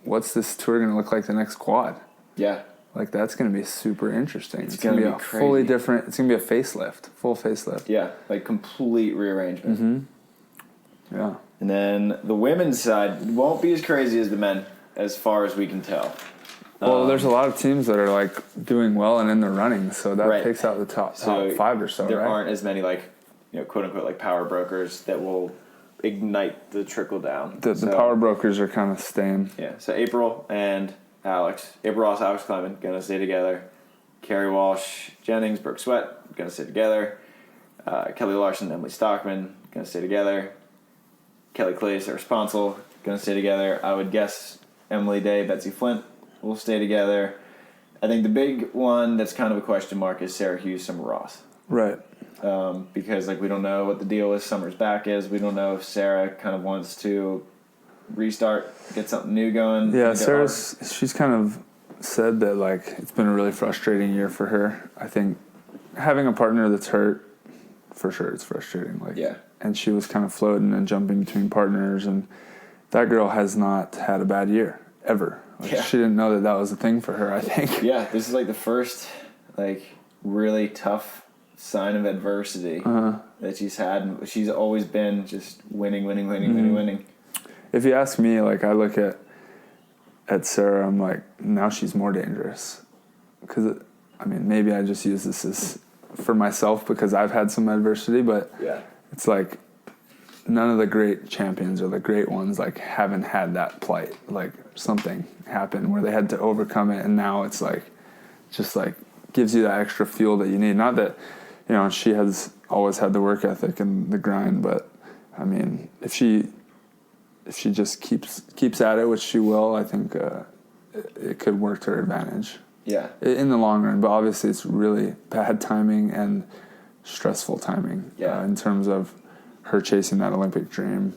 what's this tour going to look like the next quad? Yeah. Like, that's going to be super interesting. It's going to be a crazy. Fully different. It's going to be a facelift, full facelift.
Yeah, like complete rearrangement.
Mm-hmm. Yeah.
And then the women's side won't be as crazy as the men, as far as we can tell.
Well, there's a lot of teams that are, like, doing well and in the running. So that takes out the top 5 or so,
there aren't as many, like, quote-unquote, like, power brokers that will ignite the trickle down.
The power brokers are kind of staying.
Yeah. So April and Alex, April Ross, Alex Clement, gonna stay together. Carrie Walsh, Jennings, Brooke Sweat, gonna stay together. Kelly Larson, Emily Stockman, gonna stay together. Kelly Clay, Sarah Sponsel, gonna stay together. I would guess Emily Day, Betsy Flint will stay together. I think the big one that's kind of a question mark is Sarah Hughes, Summer Ross.
Right.
Because like we don't know what the deal with Summer's back is. We don't know if Sarah kind of wants to restart, get something new going.
Yeah, she's kind of said that like it's been a really frustrating year for her. I think having a partner that's hurt, for sure, it's frustrating. Like, and she was kind of floating and jumping between partners, and that girl has not had a bad year ever. Like, she didn't know that was a thing for her, I think. Yeah,
this is like the first like really tough sign of adversity that she's had, and she's always been just winning.
If you ask me, like I look at Sarah, I'm like, now she's more dangerous. Because, I mean, maybe I just use this as for myself because I've had some adversity, but it's like none of the great champions or the great ones like haven't had that plight. Like something happened where they had to overcome it, and now it's like just like gives you that extra fuel that you need. Not that, she has always had the work ethic and the grind, but I mean, if she just keeps at it, which she will, I think it could work to her advantage. Yeah. In the long run, but obviously it's really bad timing and stressful timing in terms of her chasing that Olympic dream.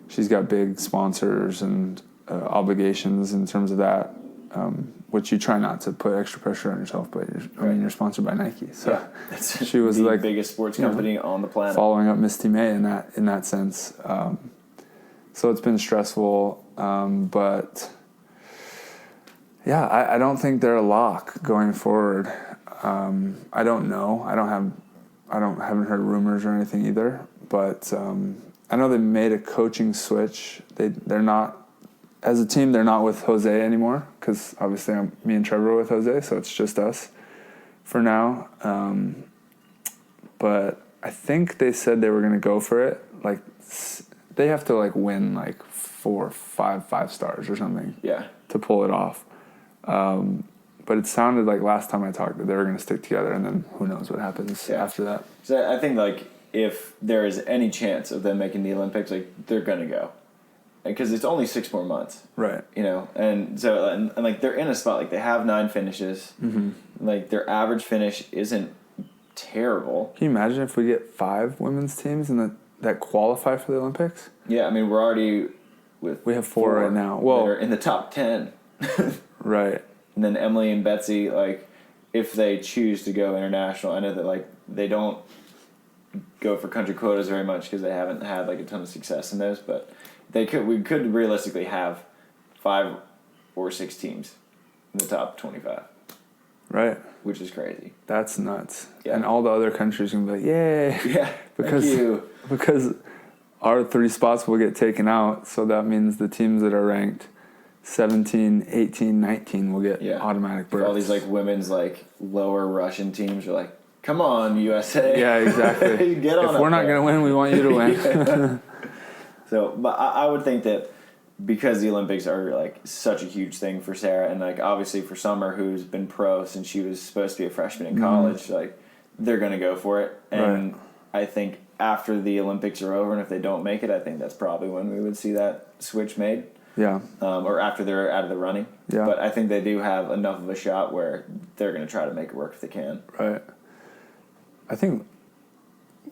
She's got big sponsors and obligations in terms of that, which you try not to put extra pressure on yourself, but you're sponsored by Nike. So she was
the
like
biggest sports company on the planet.
Following up Misty May in that sense. So it's been stressful, but I don't think they're a lock going forward. I don't know. Haven't heard rumors or anything either, but I know they made a coaching switch. They're not as a team, they're not with Jose anymore because obviously me and Trevor are with Jose, so it's just us for now. But I think they said they were going to go for it. Like, they have to like win like 4 or 5 stars or something.
Yeah.
To pull it off. But it sounded like last time I talked that they were going to stick together, and then who knows what happens after that.
So I think like if there is any chance of them making the Olympics, like they're going to go. Because it's only 6 more months.
Right.
You know, and so and like they're in a spot, like they have 9 finishes.
Mm-hmm.
Like their average finish isn't terrible.
Can you imagine if we get 5 women's teams that qualify for the Olympics?
Yeah, I mean we're already with.
We have 4 right now. Well,
they're in the top 10.
Right.
And then Emily and Betsy, like, if they choose to go international, I know that like they don't go for country quotas very much because they haven't had like a ton of success in those, but we could realistically have 5 or 6 teams in the top 25.
Right.
Which is crazy.
That's nuts.
Yeah.
And all the other countries can be like, yay.
Yeah. Thank you.
Because our 3 spots will get taken out, so that means the teams that are ranked 17, 18, 19 will get automatic berths.
All these like women's like lower Russian teams are like, come on, USA.
Yeah, exactly.
Get on
if we're not going to win, we want you to win.
Yeah. So, but I would think that because the Olympics are like such a huge thing for Sarah, and like obviously for Summer, who's been pro since she was supposed to be a freshman in college, like they're going to go for it. And I think after the Olympics are over, and if they don't make it, I think that's probably when we would see that switch made.
Yeah.
Or after they're out of the running.
Yeah.
But I think they do have enough of a shot where they're going to try to make it work if they can.
Right. I think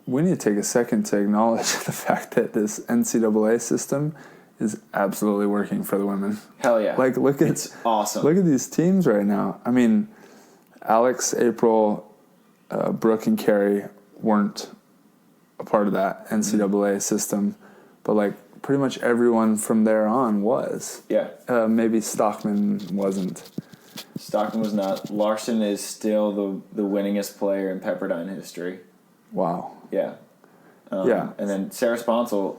we need to take a second to acknowledge the fact that this NCAA system is absolutely working for the women.
Hell yeah.
Like,
it's awesome.
Look at these teams right now. I mean, Alex, April, Brooke, and Carrie weren't a part of that NCAA system, but like pretty much everyone from there on was.
Yeah.
Maybe Stockman wasn't.
Stockton was not. Larson is still the winningest player in Pepperdine history.
Wow.
Yeah.
Yeah.
And then Sarah Sponsel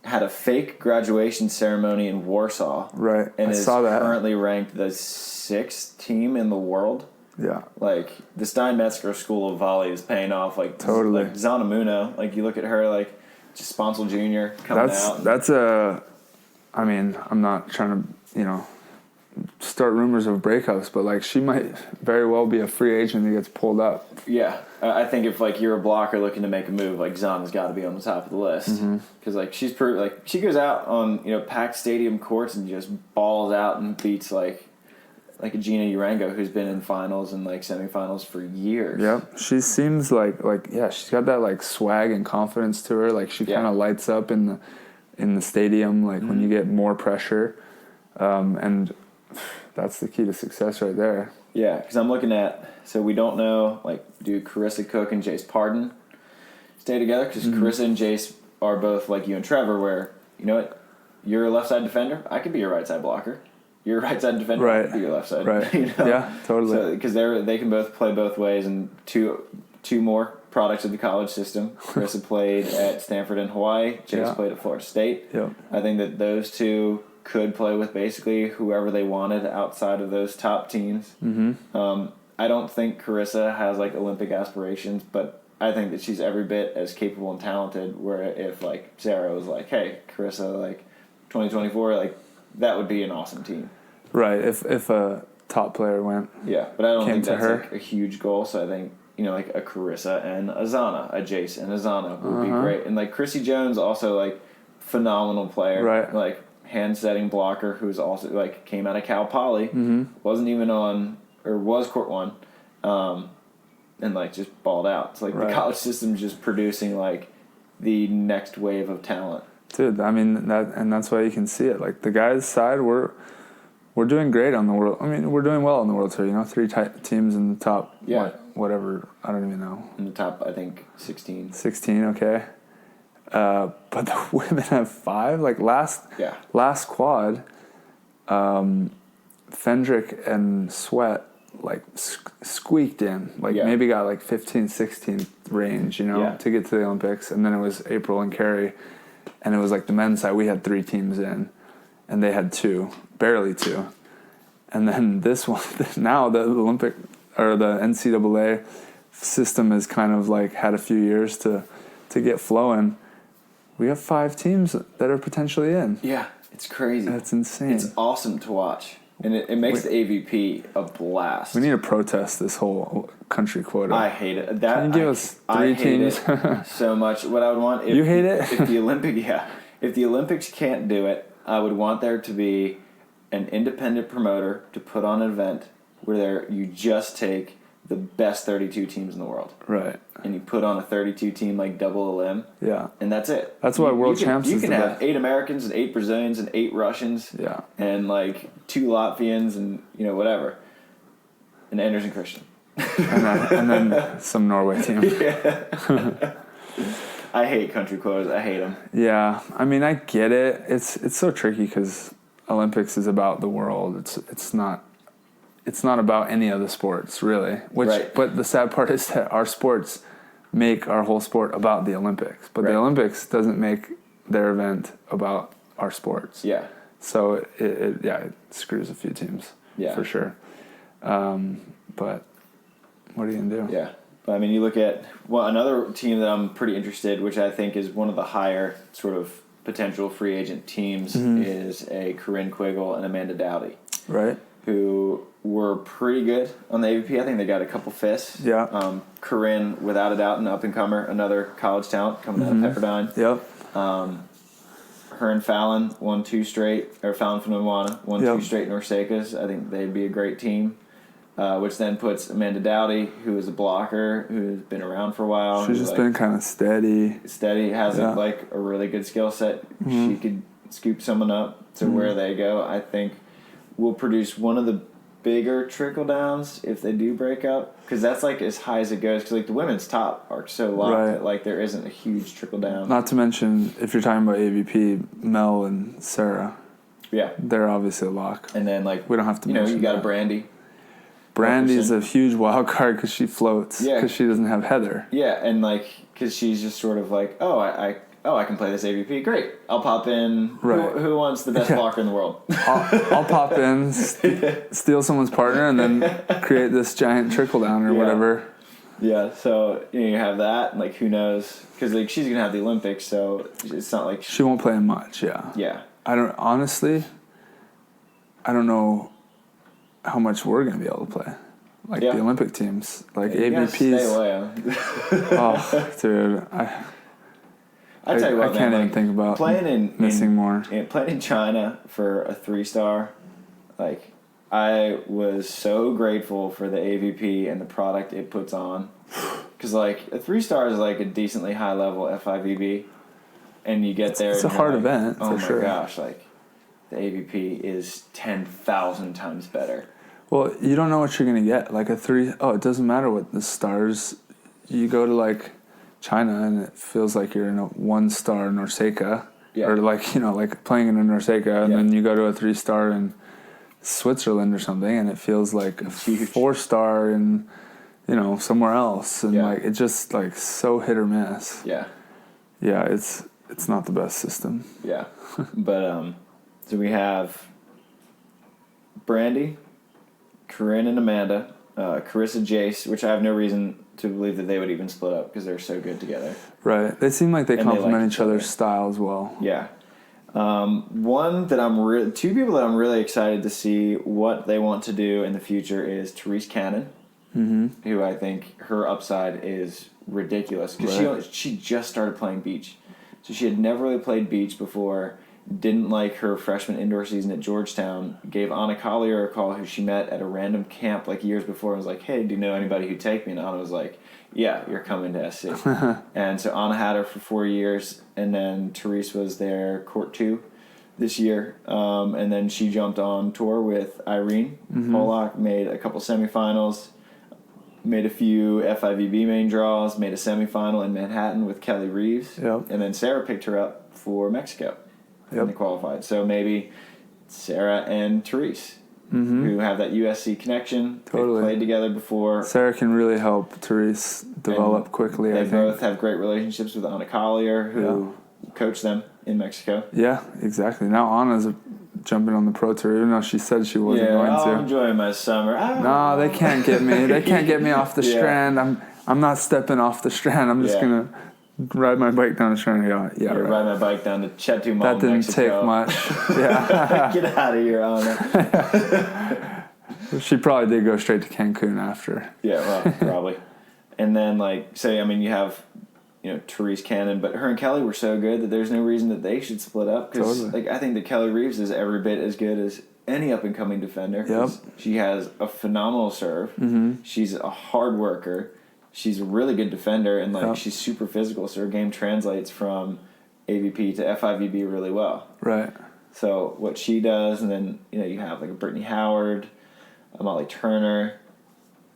had a fake graduation ceremony in Warsaw.
Right.
And
I
is
saw that.
currently ranked the 6th team in the world.
Yeah.
Like, the Stein-Metzger School of Volley is paying off. Like,
totally.
Like Zanamuno. Like, you look at her, like, just Sponsel Jr. coming out.
I mean, I'm not trying to, start rumors of breakups, but like she might very well be a free agent that gets pulled up.
Yeah, I think if like you're a blocker looking to make a move, like Zana's got to be on the top of the list because like she goes out on packed stadium courts and just balls out and beats like a Gina Urango who's been in finals and like semifinals for years.
Yep, she seems like she's got that like swag and confidence to her. Like she kind of lights up in the stadium like when you get more pressure, and that's the key to success right there.
Yeah, because I'm looking at, so we don't know, like, do Carissa Cook and Jace Pardon stay together? Because Carissa and Jace are both like you and Trevor, where, you know what, you're a left side defender, I could be your right side blocker. You're a right side defender, I could be your left side.
Right. Yeah, totally.
Because they can both play both ways, and two more products of the college system. Carissa played at Stanford and Hawaii. Jace played at Florida State.
Yep.
I think that those two could play with basically whoever they wanted outside of those top teams. I don't think Carissa has like Olympic aspirations, but I think that she's every bit as capable and talented. Where if like Sarah was like, "Hey, Carissa, like 2024, like that would be an awesome team."
Right. If a top player went.
Yeah, but I don't think that's
her.
like a huge goal. So I think like a Carissa and a Zana, a Jace and a Zana would be great. And like Chrissy Jones also like phenomenal player.
Right.
Like hand-setting blocker who's also like came out of Cal Poly, wasn't even on or was court one, and like just balled out. It's like the college system just producing like the next wave of talent.
Dude, I mean that's why you can see it. Like the guys' side, we're doing great on the world. I mean, we're doing well on the world tour. 3 teams in the top.
Yeah.
Whatever. I don't even know.
In the top, I think 16.
16. Okay. But the women have 5. Like last quad, Fendrick and Sweat like squeaked in. Like maybe got like 15, 16 range, to get to the Olympics. And then it was April and Carrie, and it was like the men's side. We had 3 teams in, and they had 2, barely 2. And then this one, now the Olympic or the NCAA system has kind of like had a few years to get flowing. We have 5 teams that are potentially in.
Yeah, it's crazy.
That's insane.
It's awesome to watch. And it makes the AVP a blast.
We need to protest this whole country quota.
I hate it.
Can you give us 3 teams?
It so much. What I would want...
You hate it?
If the Olympics can't do it, I would want there to be an independent promoter to put on an event where you just take the best 32 teams in the world.
Right.
And you put on a 32 team like double a limb.
Yeah.
And that's it.
That's why World Champs is the best.
You can have 8 Americans and 8 Brazilians and 8 Russians.
Yeah.
And like 2 Latvians and, whatever. And Anders and Christian.
and then some Norway team.
Yeah. I hate country quotas. I hate them.
Yeah. I mean, I get it. It's so tricky because Olympics is about the world. It's not about any of the sports, really.
Right.
But the sad part is that our sports make our whole sport about the Olympics. But the Olympics doesn't make their event about our sports.
Yeah.
So it screws a few teams.
Yeah.
For sure. But what are you gonna do?
Yeah. But I mean, you look at another team that I'm pretty interested, which I think is one of the higher sort of potential free agent teams, is a Corinne Quiggle and Amanda Dowdy.
Right.
Who were pretty good on the AVP. I think they got a couple fifths.
Yeah.
Corinne, without a doubt, an up-and-comer, another college talent coming out of Pepperdine.
Yep.
Her and Fallon won 2 straight, or Fallon from Nuwana won 2 straight Norsekas. I think they'd be a great team. Which then puts Amanda Dowdy, who is a blocker, who's been around for a while.
She's just been kind of steady.
Has like a really good skill set. She could scoop someone up to where they go. I think will produce one of the bigger trickle downs if they do break up, because that's like as high as it goes. Because like the women's top are so locked that like there isn't a huge trickle down.
Not to mention, if you're talking about AVP, Mel and Sarah.
Yeah,
they're obviously a lock.
And then like
we don't have to.
You got a Brandy.
Brandy's a huge wild card because she floats.
Yeah,
because she doesn't have Heather.
Yeah, and like because she's just sort of like, I can play this AVP. Great, I'll pop in.
Right.
Who wants the best blocker in the world?
I'll pop in, steal someone's partner, and then create this giant trickle down or whatever.
Yeah, so you have that, and like who knows? Because like she's gonna have the Olympics, so it's not like
she won't play in much. Yeah.
Yeah.
I don't know how much we're gonna be able to play. Like the Olympic teams, like AVPs.
Stay away.
Oh, dude, I
tell you what,
I can't even think about missing more.
Playing in China for a 3-star, like I was so grateful for the AVP and the product it puts on, because like a 3-star is like a decently high level FIVB, and you get there.
It's a hard event.
Oh
for sure.
My gosh, like the AVP is 10,000 times better.
Well, you don't know what you're gonna get. Like a 3. Oh, it doesn't matter what the stars. You go to like China and it feels like you're in a 1-star Norseka, or like like playing in a Norseka, and then you go to a 3-star in Switzerland or something, and it feels like a 4-star in somewhere else, and like it's just like so hit or miss. Yeah, it's not the best system.
Yeah, but so we have Brandy, Corinne and Amanda, Carissa, Jace, which I have no reason to believe that they would even split up because they're so good together.
Right. They seem like they complement each other's style as well.
Yeah. Two people that I'm really excited to see what they want to do in the future is Therese Cannon, who I think her upside is ridiculous because she just started playing beach. So she had never really played beach before. Didn't like her freshman indoor season at Georgetown. Gave Anna Collier a call, who she met at a random camp like years before, and was like, "Hey, do you know anybody who'd take me?" And Anna was like, "Yeah, you're coming to SC." And so Anna had her for 4 years, and then Therese was their court 2 this year. And then she jumped on tour with Irene Pollock, made a couple semifinals, made a few FIVB main draws, made a semifinal in Manhattan with Kelly Reeves, and then Sarah picked her up for Mexico. And they qualified. So maybe Sarah and Therese, who have that USC connection.
Totally.
They've played together before.
Sarah can really help Therese develop quickly, I think.
They both have great relationships with Anna Collier, who coached them in Mexico.
Yeah, exactly. Now Anna's jumping on the pro tour, even though she said she wasn't
Yeah,
going to.
I'm enjoying my summer.
No, they can't get me. They can't get me off the strand. I'm not stepping off the strand. I'm just gonna ride my bike down the strand and go, yeah, right.
Ride my bike down to Chetumal,
That didn't
Mexico.
take much. Yeah.
Get out of here, Anna.
She probably did go straight to Cancun after.
Yeah, well, probably. And then, like, say, I mean, you have, Therese Cannon, but her and Kelly were so good that there's no reason that they should split up. Because,
Totally.
I think that Kelly Reeves is every bit as good as any up-and-coming defender.
Yep.
She has a phenomenal serve.
Mm-hmm.
She's a hard worker. She's a really good defender, and, she's super physical, so her game translates from AVP to FIVB really well.
Right.
So what she does, and then, you have, like, a Brittany Howard, a Molly Turner.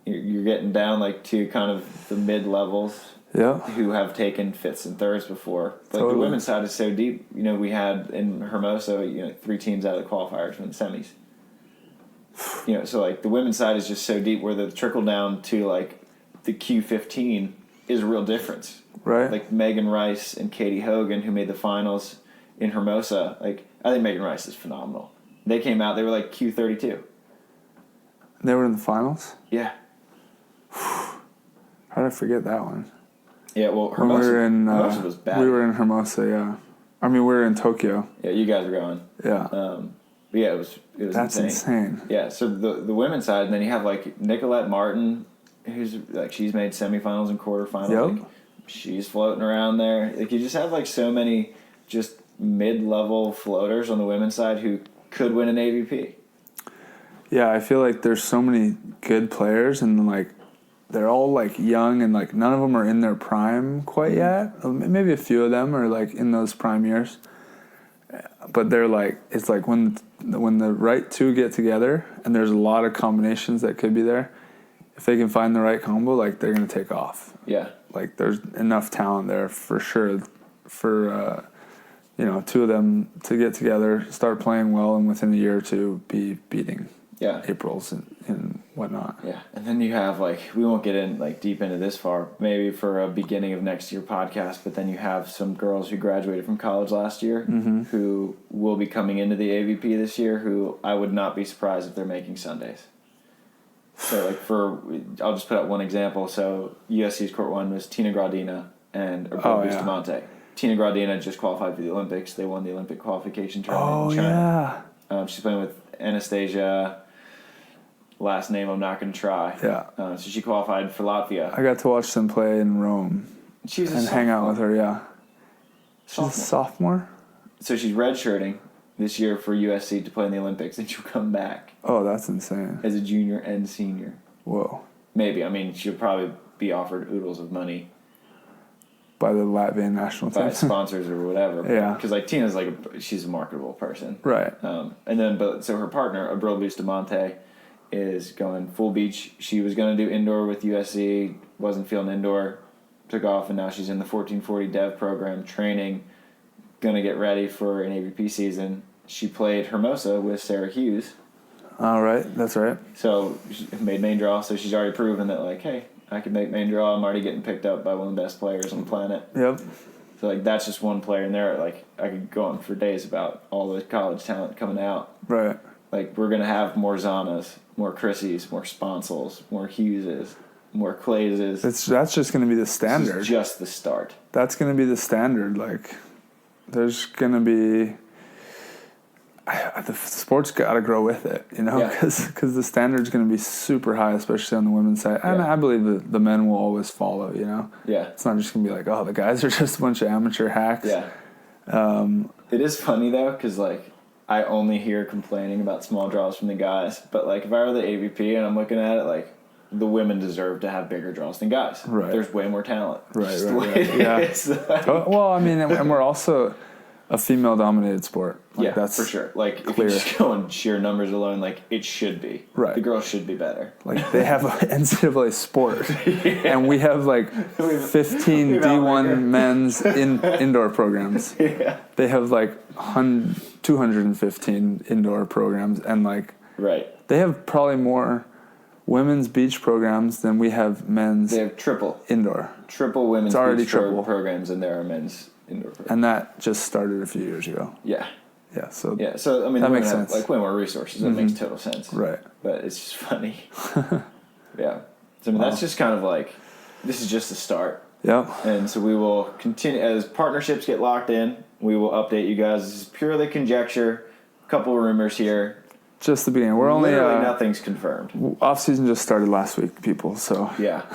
You're getting down, like, to kind of the mid-levels.
Yeah.
Who have taken fifths and thirds before. But
Totally.
the women's side is so deep. We had in Hermosa, 3 teams out of the qualifiers in the semis. So, like, the women's side is just so deep where the trickle down to, like, the Q15 is a real difference.
Right.
Like, Megan Rice and Katie Hogan, who made the finals in Hermosa. Like, I think Megan Rice is phenomenal. They came out, they were, like, Q32.
They were in the finals?
Yeah.
How did I forget that one?
Yeah, well,
When we were in,
Hermosa was bad.
We were in Hermosa, yeah. I mean, we were in Tokyo.
Yeah, you guys were going.
Yeah.
But yeah, it was
That's insane.
Yeah, so the women's side, and then you have, like, Nicolette Martin, who's, like, she's made semifinals and quarterfinals.
Yep.
Like, she's floating around there. Like, you just have, like, so many just mid-level floaters on the women's side who could win an AVP.
Yeah, I feel like there's so many good players, and, like, they're all, like, young, and, like, none of them are in their prime quite yet. Maybe a few of them are, like, in those prime years. But they're, like, it's like when the right two get together, and there's a lot of combinations that could be there, if they can find the right combo, like, they're going to take off.
Yeah.
Like, there's enough talent there for sure for, two of them to get together, start playing well, and within a year or two be beating Aprils and whatnot.
Yeah, and then you have, like, we won't get in, like, deep into this far, maybe for a beginning of next year podcast, but then you have some girls who graduated from college last year who will be coming into the AVP this year, who I would not be surprised if they're making Sundays. So, like, I'll just put out one example. So, USC's court one was Tina Gradina and Bustamante. Tina Gradina just qualified for the Olympics. They won the Olympic qualification tournament in China.
Yeah.
She's playing with Anastasia. Last name I'm not going to try.
Yeah.
So she qualified for Latvia.
I got to watch them play in Rome and hang out with her, yeah. She's a sophomore?
So she's redshirting this year for USC to play in the Olympics, and she'll come back.
Oh, that's insane.
As a junior and senior.
Whoa.
Maybe. I mean, she'll probably be offered oodles of money.
By the Latvian national team.
By sponsors or whatever.
Yeah.
Because, like, Tina's, like, she's a marketable person.
Right.
And then, so her partner, Abril Bustamante, is going full beach. She was going to do indoor with USC, wasn't feeling indoor, took off, and now she's in the 1440 dev program training, going to get ready for an AVP season. She played Hermosa with Sarah Hughes.
All right, that's right.
So she made main draw, so she's already proven that, like, hey, I can make main draw. I'm already getting picked up by one of the best players on the planet.
Yep.
So, like, that's just one player in there. Like, I could go on for days about all the college talent coming out.
Right.
Like, we're going to have more Zanas, more Chrissies, more Sponsels, more Hugheses, more Clayses.
That's just going to be the standard.
This is just the start.
That's going to be the standard. Like, there's going to be... the sport's got to grow with it, because the standard's going to be super high, especially on the women's side. And I believe the men will always follow,
Yeah.
It's not just going to be like, oh, the guys are just a bunch of amateur hacks.
Yeah. It is funny, though, because, like, I only hear complaining about small draws from the guys. But, like, if I were the AVP and I'm looking at it, like, the women deserve to have bigger draws than guys.
Right.
There's way more talent.
Right.
Yeah.
Well, I mean, and we're also a female-dominated sport. Like, that's
for sure. Like,
clear.
if you just go on sheer numbers alone, like, it should be.
Right.
The girls should be better.
Like, they have an NCAA sport, and we have, like, 15 D1 men's indoor programs.
Yeah.
They have, like, 215 indoor programs, and, like,
right.
they have probably more women's beach programs than we have men's.
They have triple
indoor.
Triple women's
It's already
beach
triple
programs, and there are men's indoor programs.
And that just started a few years ago.
Yeah.
Yeah. So
I mean,
that
we're
makes
gonna have,
sense.
like, way more resources. That makes total sense.
Right.
But it's just funny. Yeah. So I mean, that's just kind of like, this is just the start.
Yep.
And so we will continue as partnerships get locked in. We will update you guys. This is purely conjecture. A couple of rumors here.
Just the beginning. We're only
literally nothing's confirmed.
Off season just started last week, people. So
yeah.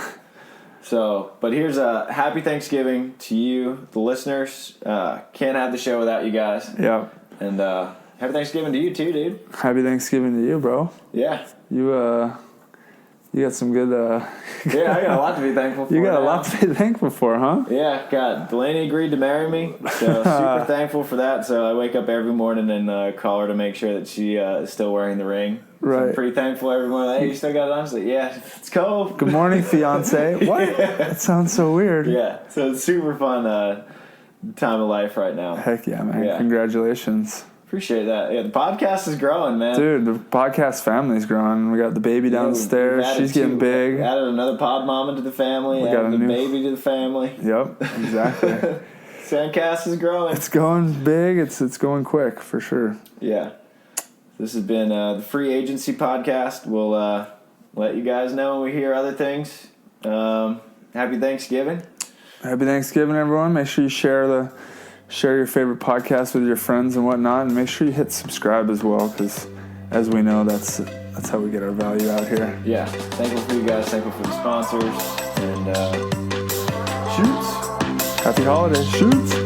So, but here's a happy Thanksgiving to you, the listeners. Can't have the show without you guys.
Yeah.
And happy Thanksgiving to you too, dude.
Happy Thanksgiving to you, bro.
Yeah.
You got some good.
Yeah, I got a lot to be thankful for.
You got
now.
a lot to be thankful for, huh?
Yeah, God. Delaney agreed to marry me, so super thankful for that. So I wake up every morning and call her to make sure that she is still wearing the ring.
Right.
So I'm pretty thankful every morning. Hey, you still got it on? I was like, yeah, it's cold.
Good morning, fiance. What? That sounds so weird.
Yeah, so it's super fun time of life right now.
Heck yeah, man.
Yeah.
Congratulations.
Appreciate that. Yeah, the podcast is growing, man.
Dude, the podcast family's growing. We got the baby downstairs. She's getting big.
Added another pod mama to the family.
We got
added a baby to the family.
Yep, exactly.
SANDCAST is growing.
It's going big. It's going quick, for sure.
Yeah. This has been the Free Agency Podcast. We'll let you guys know when we hear other things. Happy Thanksgiving.
Happy Thanksgiving, everyone. Make sure you share your favorite podcast with your friends and whatnot, and make sure you hit subscribe as well, because as we know, that's how we get our value out here.
Yeah. Thankful for you guys. Thankful for the sponsors. And
shoots. Happy holidays. Shoots.